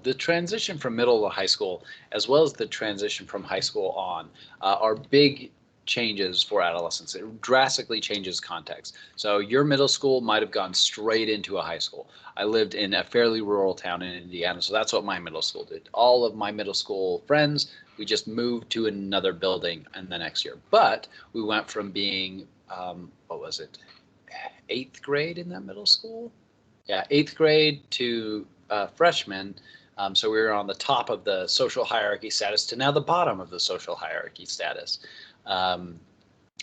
the transition from middle to high school, as well as the transition from high school on, are big changes for adolescents. It drastically changes context. So your middle school might have gone straight into a high school. I lived in a fairly rural town in Indiana, so that's what my middle school did. All of my middle school friends, we just moved to another building in the next year. But we went from being, what was it, 8th grade in that middle school? Yeah, 8th grade to freshman. So we were on the top of the social hierarchy status to now the bottom of the social hierarchy status.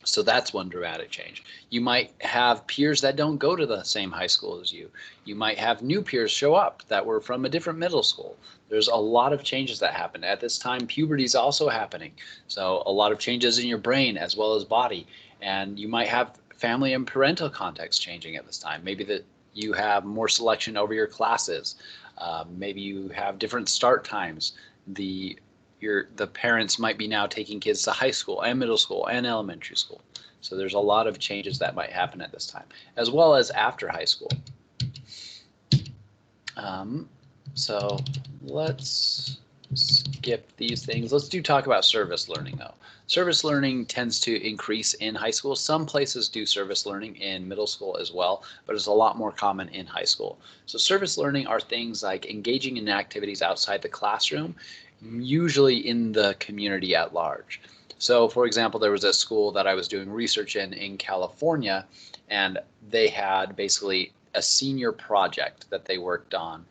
So that's one dramatic change. You might have peers that don't go to the same high school as you. You might have new peers show up that were from a different middle school. There's a lot of changes that happen. At this time, puberty is also happening. So a lot of changes in your brain as well as body. And you might have family and parental context changing at this time. Maybe that you have more selection over your classes. Maybe you have different start times. The parents might be now taking kids to high school and middle school and elementary school. So there's a lot of changes that might happen at this time, as well as after high school. So let's skip these things. Let's talk about service learning though. Service learning tends to increase in high school. Some places do service learning in middle school as well, but it's a lot more common in high school. So service learning are things like engaging in activities outside the classroom, usually in the community at large. So for example, there was a school that I was doing research in California, and they had basically a senior project that they worked on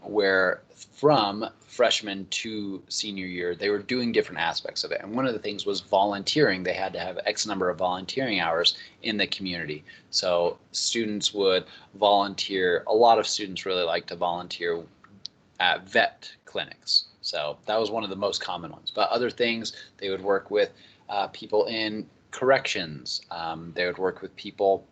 where from freshman to senior year, they were doing different aspects of it. And one of the things was volunteering. They had to have X number of volunteering hours in the community. So students would volunteer. A lot of students really like to volunteer at vet clinics. So that was one of the most common ones. But other things, they would work with people in corrections. They would work with people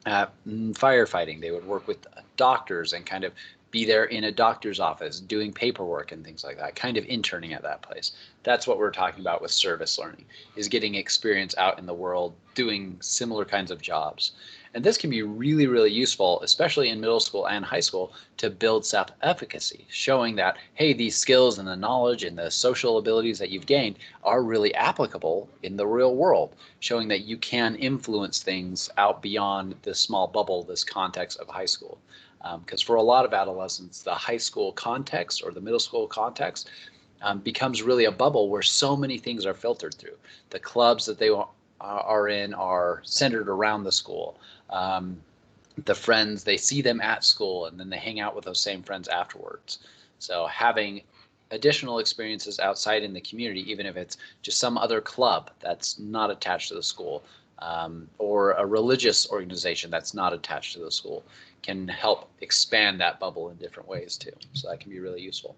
at firefighting. They would work with doctors and kind of be there in a doctor's office doing paperwork and things like that, kind of interning at that place. That's what we're talking about with service learning, is getting experience out in the world doing similar kinds of jobs. And this can be really, really useful, especially in middle school and high school, to build self-efficacy, showing that, hey, these skills and the knowledge and the social abilities that you've gained are really applicable in the real world, showing that you can influence things out beyond this small bubble, this context of high school. Because for a lot of adolescents, the high school context or the middle school context becomes really a bubble where so many things are filtered through. The clubs that they are in are centered around the school. The friends, they see them at school and then they hang out with those same friends afterwards. So having additional experiences outside in the community, even if it's just some other club that's not attached to the school, or a religious organization that's not attached to the school, can help expand that bubble in different ways too. So that can be really useful.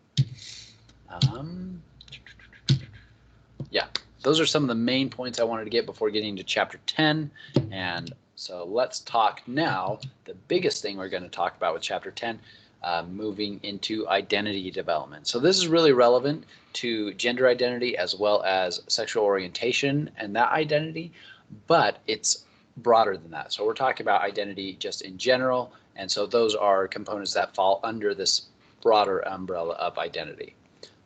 Yeah, those are some of the main points I wanted to get before getting to chapter 10. And so let's talk now, the biggest thing we're going to talk about with chapter 10, moving into identity development. So this is really relevant to gender identity as well as sexual orientation and that identity, but it's broader than that. So we're talking about identity just in general, and so those are components that fall under this broader umbrella of identity.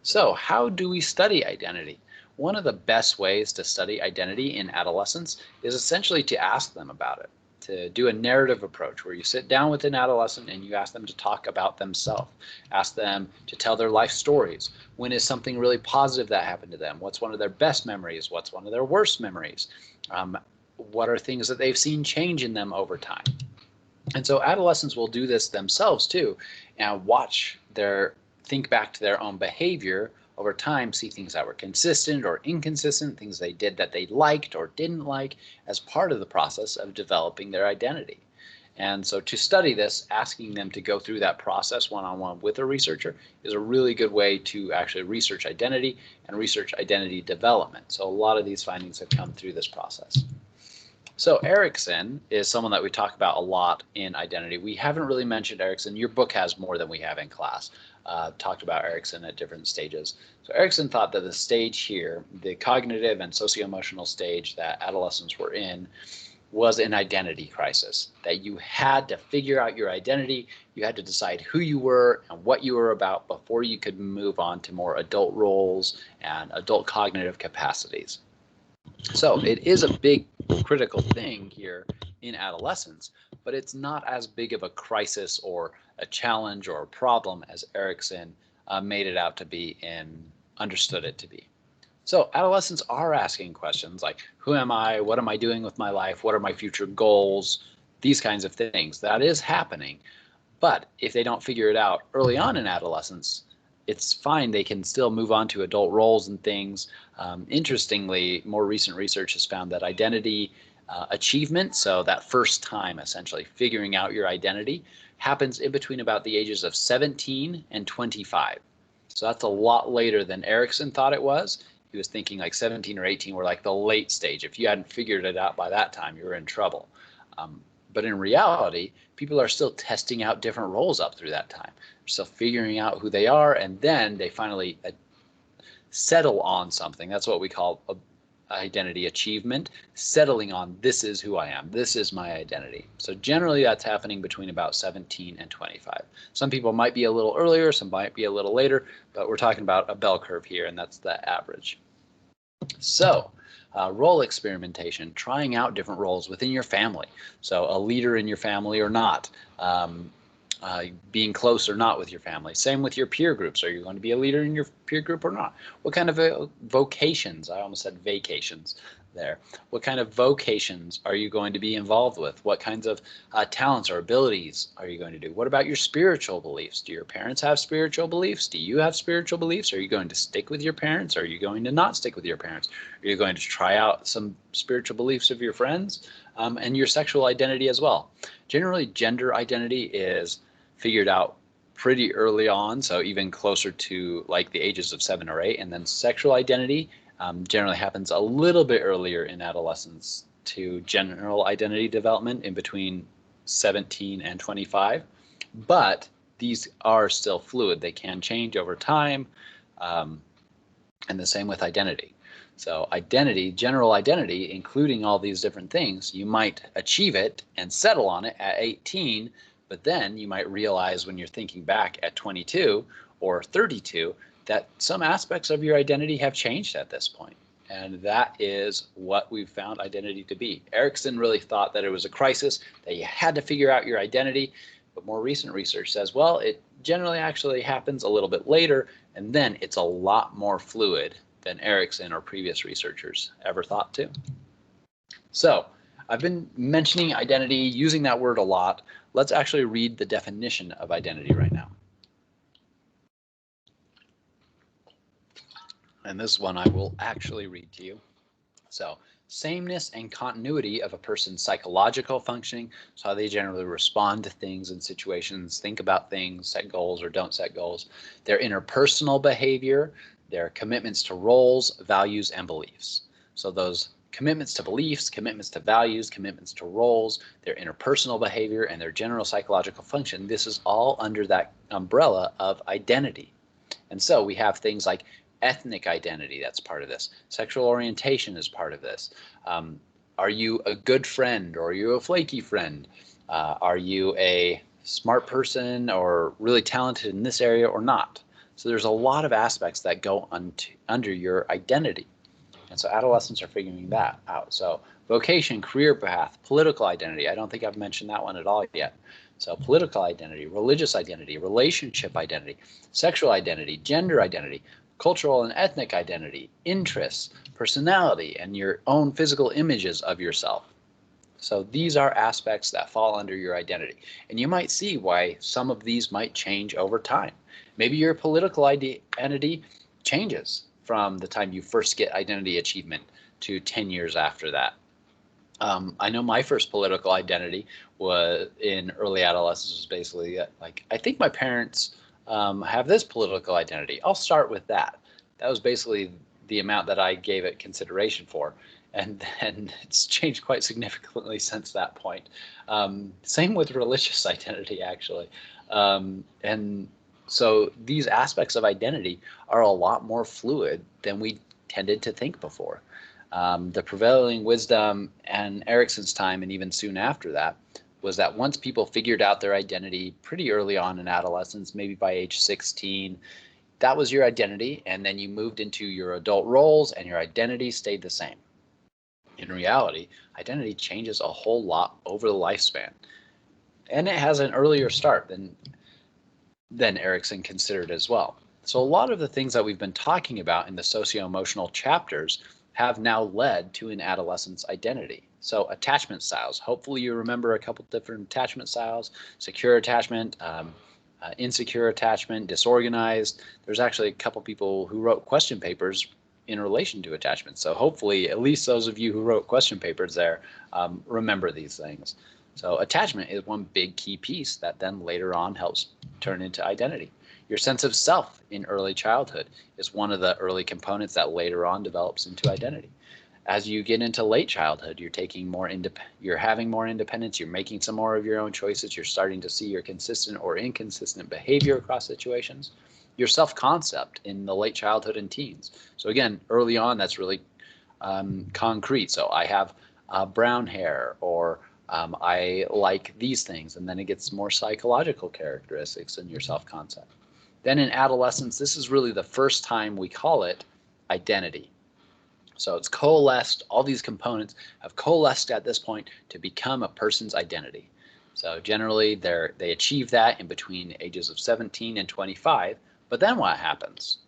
So how do we study identity? One of the best ways to study identity in adolescents is essentially to ask them about it. to do a narrative approach where you sit down with an adolescent and you ask them to talk about themselves, ask them to tell their life stories. When is something really positive that happened to them? What's one of their best memories? What's one of their worst memories? What are things that they've seen change in them over time? And so adolescents will do this themselves too, and think back to their own behavior over time, see things that were consistent or inconsistent, things they did that they liked or didn't like as part of the process of developing their identity. And so to study this, asking them to go through that process one-on-one with a researcher is a really good way to actually research identity and research identity development. So a lot of these findings have come through this process. So Erikson is someone that we talk about a lot in identity. We haven't really mentioned Erikson. Your book has more than we have in class. Talked about Erikson at different stages. So Erikson thought that the stage here, the cognitive and socio-emotional stage that adolescents were in, was an identity crisis, that you had to figure out your identity, you had to decide who you were and what you were about before you could move on to more adult roles and adult cognitive capacities. So it is a big critical thing here in adolescence, but it's not as big of a crisis or a challenge or a problem as Erikson made it out to be and understood it to be. So adolescents are asking questions like, who am I? What am I doing with my life? What are my future goals? These kinds of things. That is happening. But if they don't figure it out early on in adolescence, it's fine. They can still move on to adult roles and things. Interestingly, more recent research has found that identity achievement, so that first time essentially figuring out your identity, happens in between about the ages of 17 and 25. So that's a lot later than Erikson thought it was. He was thinking like 17 or 18 were like the late stage. If you hadn't figured it out by that time, you were in trouble. But in reality, people are still testing out different roles up through that time. They're still figuring out who they are, and then they finally settle on something. That's what we call identity achievement, settling on this is who I am, this is my identity. So generally that's happening between about 17 and 25. Some people might be a little earlier, some might be a little later, but we're talking about a bell curve here, and that's the average. So role experimentation, trying out different roles within your family. So a leader in your family or not, being close or not with your family. Same with your peer groups. Are you going to be a leader in your peer group or not? What kind of vocations, I almost said vacations there. What kind of vocations are you going to be involved with? What kinds of talents or abilities are you going to do? What about your spiritual beliefs? Do your parents have spiritual beliefs? Do you have spiritual beliefs? Are you going to stick with your parents? Are you going to not stick with your parents? Are you going to try out some spiritual beliefs of your friends? And your sexual identity as well. Generally, gender identity is figured out pretty early on, so even closer to like the ages of 7 or 8, and then sexual identity generally happens a little bit earlier in adolescence to general identity development in between 17 and 25, but these are still fluid. They can change over time, and the same with identity. So identity, general identity, including all these different things, you might achieve it and settle on it at 18, but then you might realize when you're thinking back at 22 or 32 that some aspects of your identity have changed at this point. And that is what we've found identity to be. Erikson really thought that it was a crisis, that you had to figure out your identity. But more recent research says, well, it generally actually happens a little bit later, and then it's a lot more fluid than Erikson or previous researchers ever thought to. So I've been mentioning identity, using that word a lot. Let's actually read the definition of identity right now. And this one I will actually read to you. So, sameness and continuity of a person's psychological functioning, so how they generally respond to things and situations, think about things, set goals or don't set goals, their interpersonal behavior, their commitments to roles, values, and beliefs. So those commitments to beliefs, commitments to values, commitments to roles, their interpersonal behavior, and their general psychological function, this is all under that umbrella of identity. And so we have things like ethnic identity, that's part of this. Sexual orientation is part of this. Are you a good friend or are you a flaky friend? Are you a smart person or really talented in this area or not? So there's a lot of aspects that go under your identity. And so adolescents are figuring that out. So vocation, career path, political identity. I don't think I've mentioned that one at all yet. So political identity, religious identity, relationship identity, sexual identity, gender identity, cultural and ethnic identity, interests, personality, and your own physical images of yourself. So these are aspects that fall under your identity. And you might see why some of these might change over time. Maybe your political identity changes from the time you first get identity achievement to 10 years after that. I know my first political identity was in early adolescence was basically like, I think my parents have this political identity. I'll start with that. That was basically the amount that I gave it consideration for. And then it's changed quite significantly since that point. Same with religious identity, actually. And so these aspects of identity are a lot more fluid than we tended to think before. The prevailing wisdom in Erikson's time, and even soon after that, was that once people figured out their identity pretty early on in adolescence, maybe by age 16, that was your identity, and then you moved into your adult roles and your identity stayed the same. In reality, identity changes a whole lot over the lifespan, and it has an earlier start than Erikson considered as well. So a lot of the things that we've been talking about in the socio-emotional chapters have now led to an adolescent's identity. So attachment styles, hopefully you remember a couple different attachment styles: secure attachment, insecure attachment, disorganized. There's actually a couple people who wrote question papers in relation to attachment. So hopefully at least those of you who wrote question papers there remember these things. So attachment is one big key piece that then later on helps turn into identity. Your sense of self in early childhood is one of the early components that later on develops into identity. As you get into late childhood, you're having more independence, you're making some more of your own choices, you're starting to see your consistent or inconsistent behavior across situations. Your self-concept in the late childhood and teens. So again, early on, that's really concrete. So I have brown hair, or I like these things, and then it gets more psychological characteristics in your self-concept. Then in adolescence, this is really the first time we call it identity. So it's coalesced, all these components have coalesced at this point to become a person's identity. So generally they achieve that in between ages of 17 and 25, but then what happens?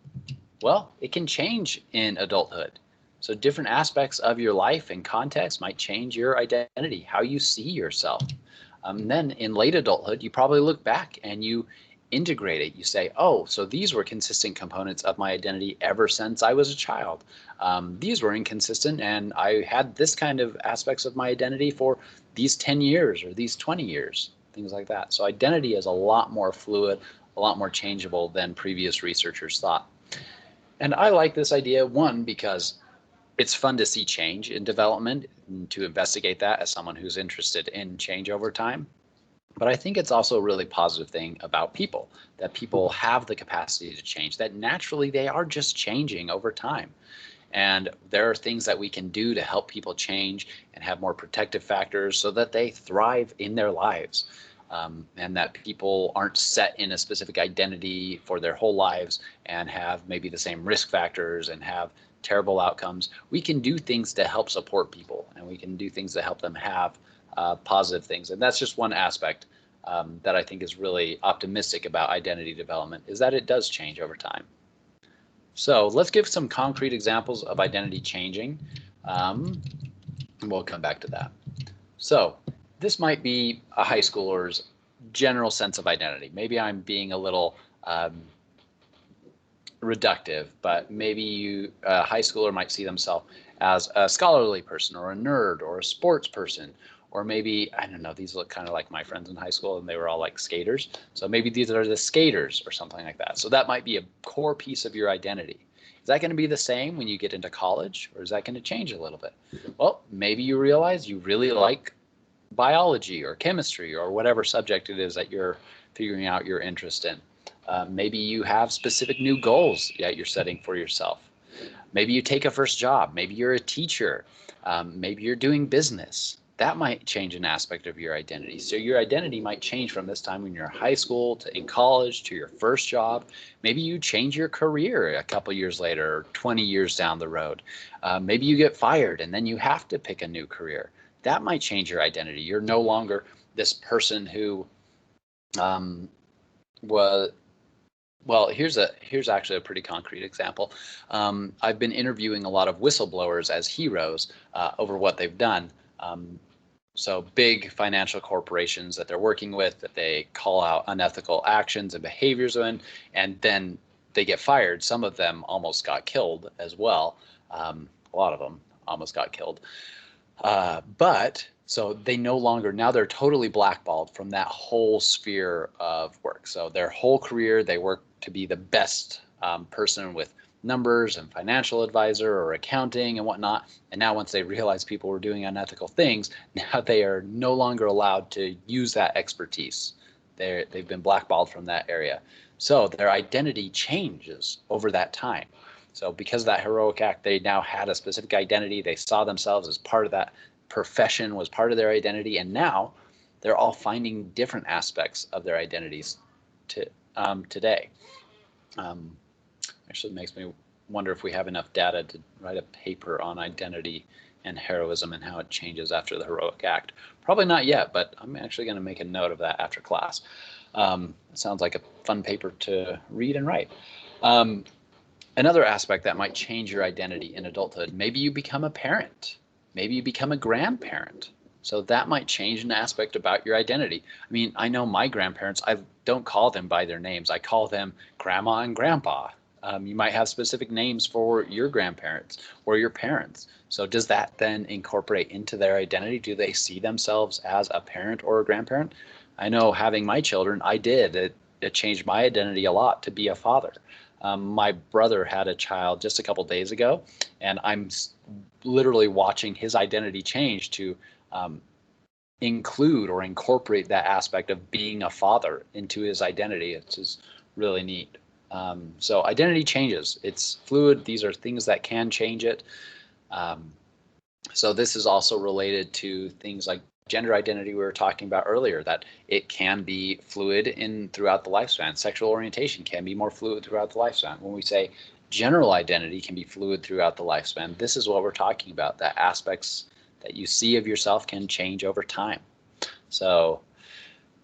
Well, it can change in adulthood. So different aspects of your life and context might change your identity, how you see yourself. Then in late adulthood, you probably look back and you integrate it. You say, oh, so these were consistent components of my identity ever since I was a child. These were inconsistent, and I had this kind of aspects of my identity for these 10 years or these 20 years, things like that. So identity is a lot more fluid, a lot more changeable than previous researchers thought. And I like this idea, one, because it's fun to see change in development and to investigate that as someone who's interested in change over time. But I think it's also a really positive thing about people, that people have the capacity to change, that naturally they are just changing over time. And there are things that we can do to help people change and have more protective factors so that they thrive in their lives. And that people aren't set in a specific identity for their whole lives and have maybe the same risk factors and have terrible outcomes. We can do things to help support people, and we can do things to help them have positive things. And that's just one aspect that I think is really optimistic about identity development, is that it does change over time. So let's give some concrete examples of identity changing. And we'll come back to that. So this might be a high schooler's general sense of identity. Maybe I'm being a little reductive, but maybe a high schooler might see themselves as a scholarly person or a nerd or a sports person, or maybe, I don't know, these look kind of like my friends in high school and they were all like skaters. So maybe these are the skaters or something like that. So that might be a core piece of your identity. Is that going to be the same when you get into college, or is that going to change a little bit? Well, maybe you realize you really like biology or chemistry or whatever subject it is that you're figuring out your interest in. Maybe you have specific new goals that you're setting for yourself. Maybe you take a first job. Maybe you're a teacher. Maybe you're doing business. that might change an aspect of your identity. So your identity might change from this time when you're in high school to in college to your first job. Maybe you change your career a couple years later, or 20 years down the road. Maybe you get fired and then you have to pick a new career. That might change your identity. You're no longer this person who was well, here's actually a pretty concrete example. I've been interviewing a lot of whistleblowers as heroes over what they've done. So big financial corporations that they're working with, that they call out unethical actions and behaviors in, and then they get fired. Some of them almost got killed as well. A lot of them almost got killed. But so they no longer, now they're totally blackballed from that whole sphere of work. So their whole career, they work to be the best person with numbers and financial advisor or accounting and whatnot. And now once they realize people were doing unethical things, now they are no longer allowed to use that expertise. They've been blackballed from that area. So their identity changes over that time. So because of that heroic act, they now had a specific identity. They saw themselves as part of that profession, was part of their identity. And now they're all finding different aspects of their identities today. Actually makes me wonder if we have enough data to write a paper on identity and heroism and how it changes after the heroic act. Probably not yet, but I'm actually going to make a note of that after class. It sounds like a fun paper to read and write. Another aspect that might change your identity in adulthood, maybe you become a parent, maybe you become a grandparent. So that might change an aspect about your identity. I mean, I know my grandparents, I don't call them by their names. I call them grandma and grandpa. You might have specific names for your grandparents or your parents. So does that then incorporate into their identity? Do they see themselves as a parent or a grandparent? I know having my children, I did. It changed my identity a lot to be a father. My brother had a child just a couple days ago, and I'm literally watching his identity change to include or incorporate that aspect of being a father into his identity. It's just really neat. So identity changes. It's fluid. These are things that can change it. So this is also related to things like gender identity we were talking about earlier, that it can be fluid throughout the lifespan. Sexual orientation can be more fluid throughout the lifespan. When we say general identity can be fluid throughout the lifespan, this is what we're talking about, that aspects that you see of yourself can change over time. So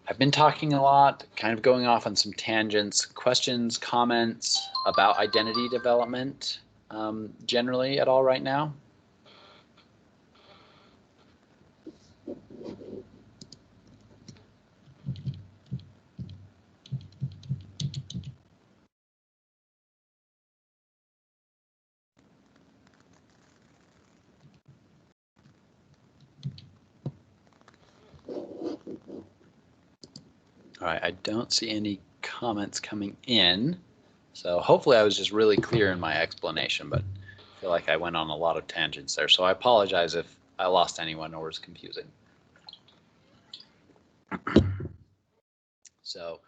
I've been talking a lot, kind of going off on some tangents. Questions, comments about identity development generally at all right now? All right, I don't see any comments coming in. So hopefully I was just really clear in my explanation, but I feel like I went on a lot of tangents there. So I apologize if I lost anyone or was confusing. So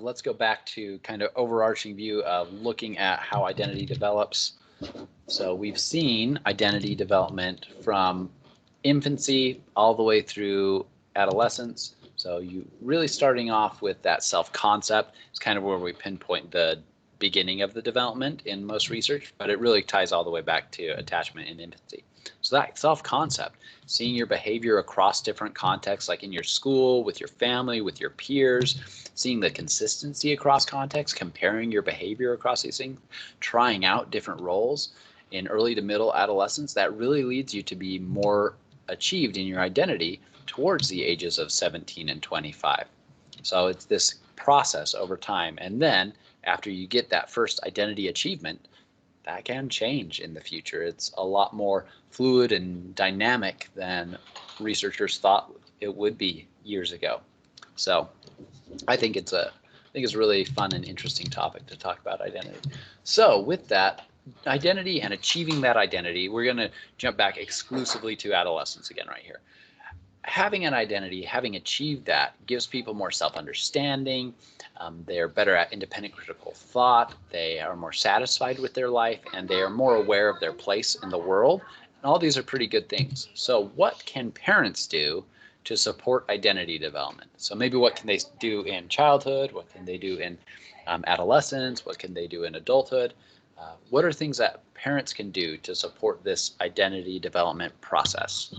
let's go back to kind of overarching view of looking at how identity develops. So we've seen identity development from infancy all the way through adolescence. So you really starting off with that self-concept is kind of where we pinpoint the beginning of the development in most research, but it really ties all the way back to attachment in infancy. So that self-concept, seeing your behavior across different contexts, like in your school, with your family, with your peers, seeing the consistency across contexts, comparing your behavior across these things, trying out different roles in early to middle adolescence, that really leads you to be more achieved in your identity towards the ages of 17 and 25. So it's this process over time. And then after you get that first identity achievement, that can change in the future. It's a lot more fluid and dynamic than researchers thought it would be years ago. So I think it's a really fun and interesting topic to talk about identity. So with that, identity and achieving that identity, we're going to jump back exclusively to adolescence again right here. Having an identity, having achieved that, gives people more self-understanding. They're better at independent critical thought. They are more satisfied with their life, and they are more aware of their place in the world, And all these are pretty good things. So what can parents do to support identity development? So maybe what can they do in childhood? What can they do in adolescence? What can they do in adulthood? What are things that parents can do to support this identity development process?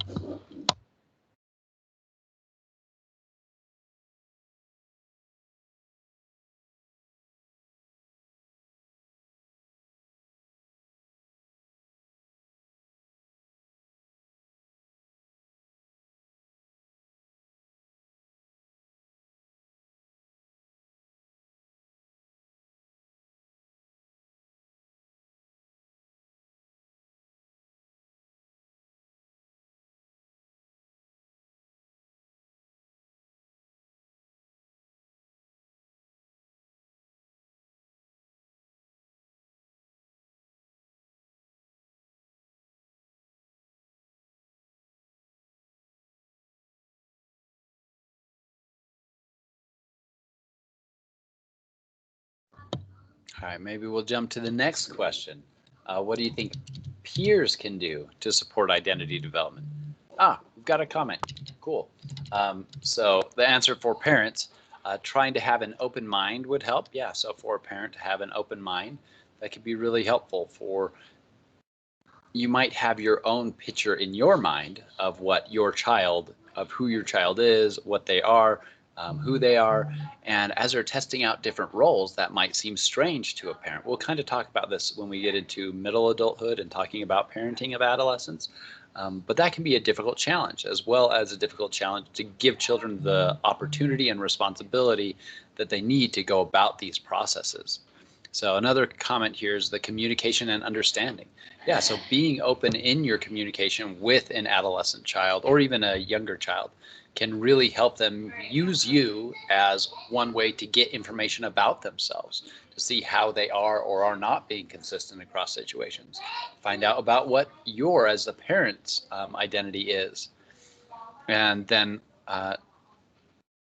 All right, maybe we'll jump to the next question. What do you think peers can do to support identity development? Ah, we've got a comment. Cool. So the answer for parents, trying to have an open mind would help. Yeah, so for a parent to have an open mind, that could be really helpful for you might have your own picture in your mind of what your child, of who your child is, what they are, who they are. And as they're testing out different roles, that might seem strange to a parent. We'll kind of talk about this when we get into middle adulthood and talking about parenting of adolescents. But that can be a difficult challenge, as well as a difficult challenge to give children the opportunity and responsibility that they need to go about these processes. So another comment here is the communication and understanding. Yeah, so being open in your communication with an adolescent child or even a younger child can really help them use you as one way to get information about themselves, to see how they are or are not being consistent across situations. Find out about what your, as a parent's identity is. And then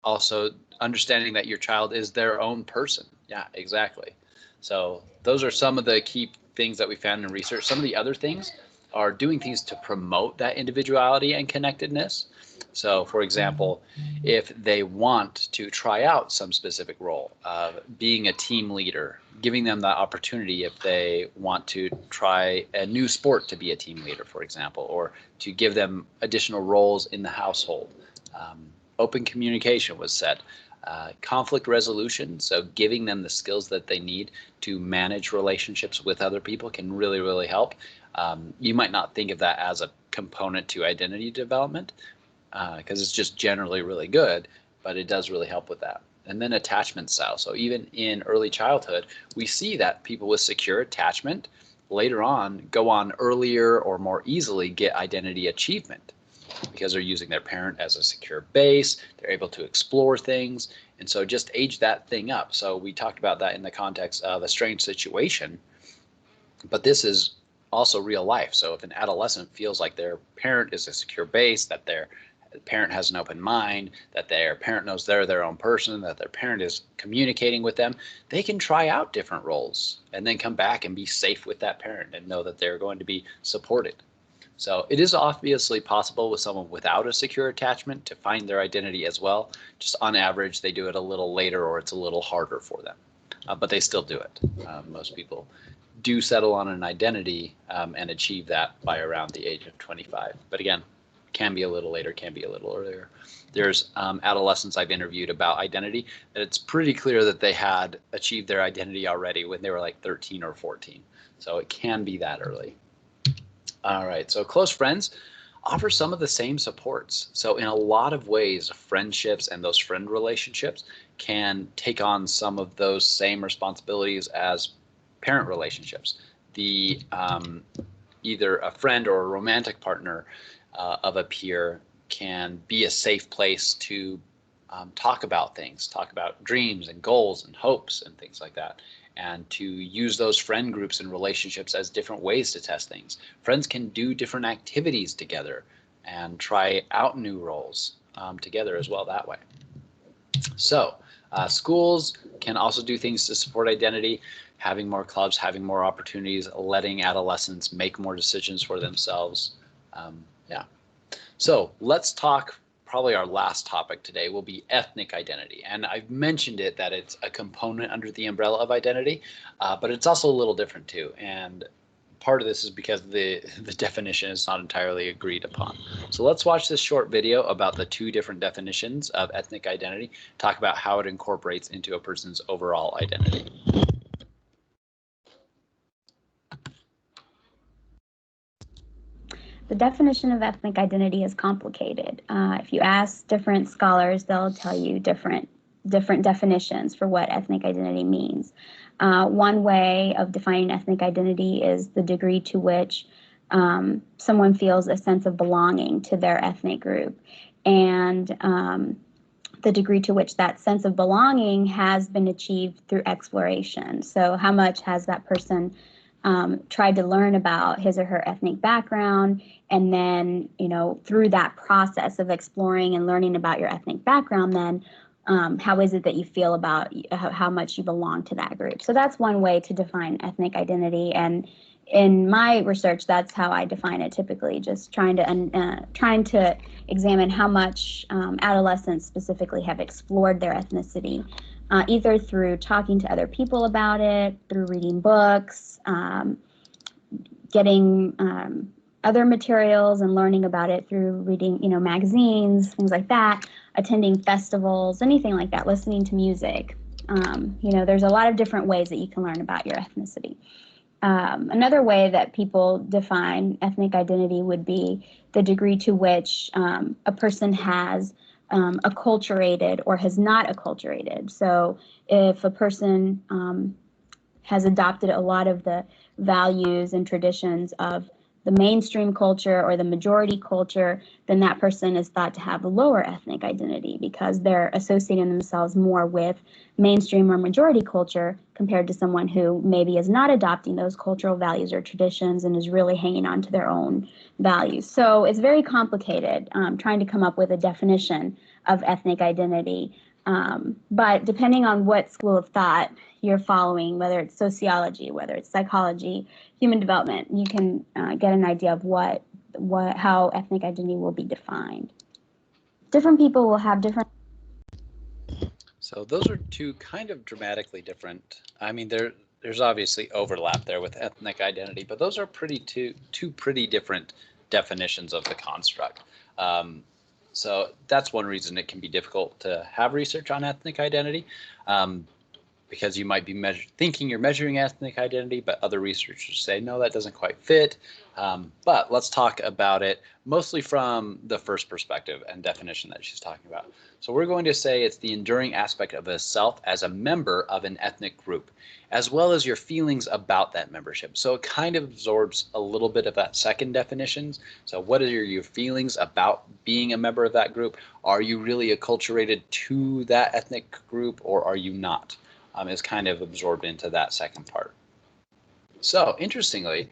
also understanding that your child is their own person. Yeah, exactly. So those are some of the key things that we found in research. Some of the other things are doing things to promote that individuality and connectedness. So, for example, if they want to try out some specific role, being a team leader, giving them that opportunity if they want to try a new sport to be a team leader, for example, or to give them additional roles in the household. Open communication was said. Conflict resolution, so giving them the skills that they need to manage relationships with other people can really, really help. You might not think of that as a component to identity development because it's just generally really good, but it does really help with that. And then attachment style. So even in early childhood, we see that people with secure attachment later on go on earlier or more easily get identity achievement because they're using their parent as a secure base. They're able to explore things. And so just age that thing up. So we talked about that in the context of a strange situation, but this is also real life. So if an adolescent feels like their parent is a secure base, that their parent has an open mind, that their parent knows they're their own person, that their parent is communicating with them, they can try out different roles and then come back and be safe with that parent and know that they're going to be supported. So it is obviously possible with someone without a secure attachment to find their identity as well. Just on average, they do it a little later or it's a little harder for them, but they still do it. Most people do settle on an identity and achieve that by around the age of 25. But again, can be a little later, can be a little earlier. There's adolescents I've interviewed about identity, and it's pretty clear that they had achieved their identity already when they were like 13 or 14. So it can be that early. All right, so close friends offer some of the same supports. So in a lot of ways, friendships and those friend relationships can take on some of those same responsibilities as parent relationships. The either a friend or a romantic partner of a peer can be a safe place to talk about things, talk about dreams and goals and hopes and things like that, and to use those friend groups and relationships as different ways to test things. Friends can do different activities together and try out new roles together as well that way. So schools can also do things to support identity, having more clubs, having more opportunities, letting adolescents make more decisions for themselves. Yeah. So let's talk. Probably our last topic today will be ethnic identity. And I've mentioned it that it's a component under the umbrella of identity, but it's also a little different too. And part of this is because the definition is not entirely agreed upon. So let's watch this short video about the two different definitions of ethnic identity, talk about how it incorporates into a person's overall identity. The definition of ethnic identity is complicated. If you ask different scholars, they'll tell you different definitions for what ethnic identity means. One way of defining ethnic identity is the degree to which someone feels a sense of belonging to their ethnic group, and the degree to which that sense of belonging has been achieved through exploration. So how much has that person tried to learn about his or her ethnic background, and then, through that process of exploring and learning about your ethnic background, then how is it that you feel about how much you belong to that group? So that's one way to define ethnic identity, and in my research, that's how I define it typically, just trying to examine how much adolescents specifically have explored their ethnicity, either through talking to other people about it, through reading books, getting other materials and learning about it through reading, magazines, things like that, attending festivals, anything like that, listening to music. There's a lot of different ways that you can learn about your ethnicity. Another way that people define ethnic identity would be the degree to which a person has acculturated or has not acculturated. So if a person has adopted a lot of the values and traditions of the mainstream culture or the majority culture, then that person is thought to have a lower ethnic identity because they're associating themselves more with mainstream or majority culture compared to someone who maybe is not adopting those cultural values or traditions and is really hanging on to their own values. So it's very complicated trying to come up with a definition of ethnic identity. But depending on what school of thought you're following, whether it's sociology, whether it's psychology, human development, you can get an idea of how ethnic identity will be defined. Different people will have different. So those are two kind of dramatically different. I mean, there's obviously overlap there with ethnic identity, but those are two pretty different definitions of the construct. So that's one reason it can be difficult to have research on ethnic identity, because you might be thinking you're measuring ethnic identity, but other researchers say, no, that doesn't quite fit. But let's talk about it mostly from the first perspective and definition that she's talking about. So we're going to say it's the enduring aspect of a self as a member of an ethnic group, as well as your feelings about that membership. So it kind of absorbs a little bit of that second definition. So what are your feelings about being a member of that group? Are you really acculturated to that ethnic group, or are you not? Is kind of absorbed into that second part. So interestingly,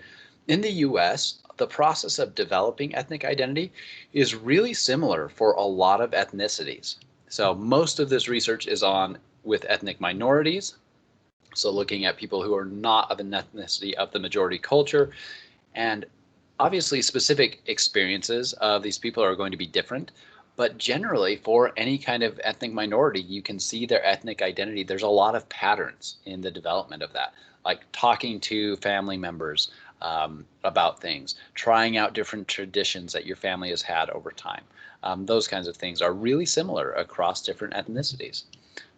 in the US, the process of developing ethnic identity is really similar for a lot of ethnicities. So most of this research is on with ethnic minorities. So looking at people who are not of an ethnicity of the majority culture, and obviously specific experiences of these people are going to be different. But generally, for any kind of ethnic minority, you can see their ethnic identity. There's a lot of patterns in the development of that, like talking to family members about things, trying out different traditions that your family has had over time. Those kinds of things are really similar across different ethnicities.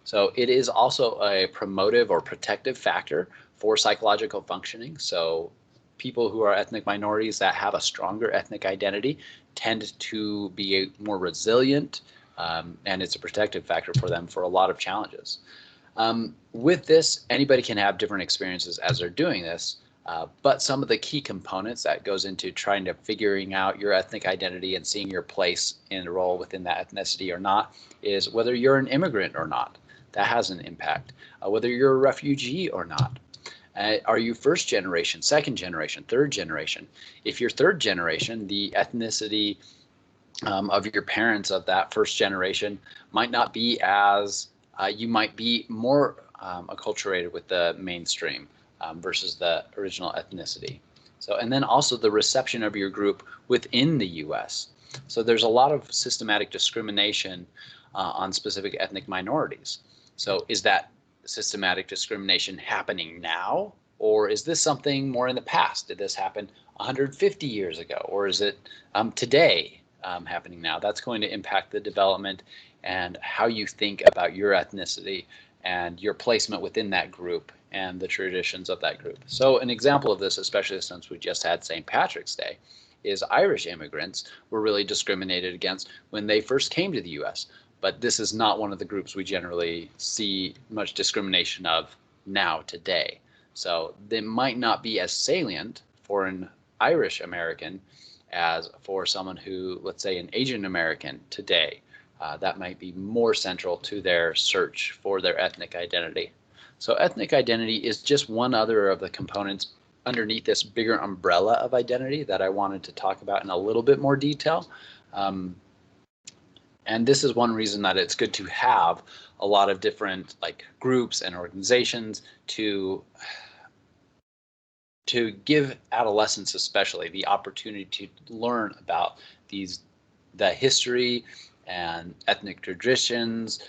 So it is also a promotive or protective factor for psychological functioning. So people who are ethnic minorities that have a stronger ethnic identity tend to be more resilient, and it's a protective factor for them for a lot of challenges. With this, anybody can have different experiences as they're doing this, but some of the key components that goes into trying to figuring out your ethnic identity and seeing your place in a role within that ethnicity or not is whether you're an immigrant or not. That has an impact. Whether you're a refugee or not. Are you first generation, second generation, third generation? If you're third generation, the ethnicity of your parents of that first generation might not be as, you might be more acculturated with the mainstream versus the original ethnicity. So, and then also the reception of your group within the U.S. So there's a lot of systematic discrimination on specific ethnic minorities. So is that systematic discrimination happening now, or is this something more in the past? Did this happen 150 years ago, or is it today happening now? That's going to impact the development and how you think about your ethnicity and your placement within that group and the traditions of that group. So an example of this, especially since we just had St. Patrick's Day, is Irish immigrants were really discriminated against when they first came to the U.S. But this is not one of the groups we generally see much discrimination of now today. So they might not be as salient for an Irish American as for someone who, let's say, an Asian American today. That might be more central to their search for their ethnic identity. So ethnic identity is just one other of the components underneath this bigger umbrella of identity that I wanted to talk about in a little bit more detail. And this is one reason that it's good to have a lot of different like groups and organizations to give adolescents especially the opportunity to learn about the history and ethnic traditions,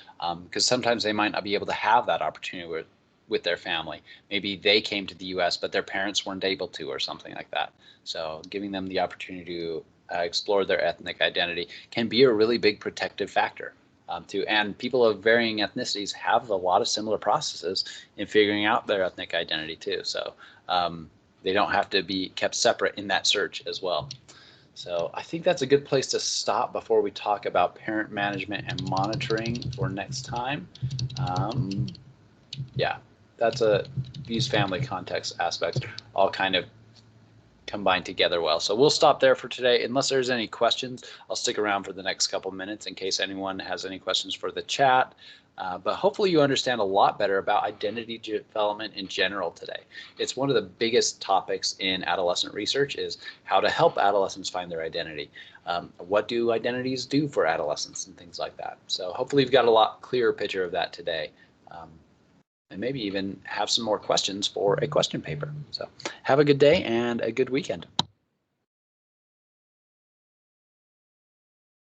because sometimes they might not be able to have that opportunity with their family. Maybe they came to the U.S. but their parents weren't able to, or something like that. So giving them the opportunity to explore their ethnic identity can be a really big protective factor. And people of varying ethnicities have a lot of similar processes in figuring out their ethnic identity too. So they don't have to be kept separate in that search as well. So I think that's a good place to stop before we talk about parent management and monitoring for next time. Yeah, that's these family context aspects all kind of combine together well. So we'll stop there for today. Unless there's any questions, I'll stick around for the next couple minutes in case anyone has any questions for the chat. But hopefully you understand a lot better about identity development in general today. It's one of the biggest topics in adolescent research, is how to help adolescents find their identity. What do identities do for adolescents and things like that. So hopefully you've got a lot clearer picture of that today. And maybe even have some more questions for a question paper. So have a good day and a good weekend.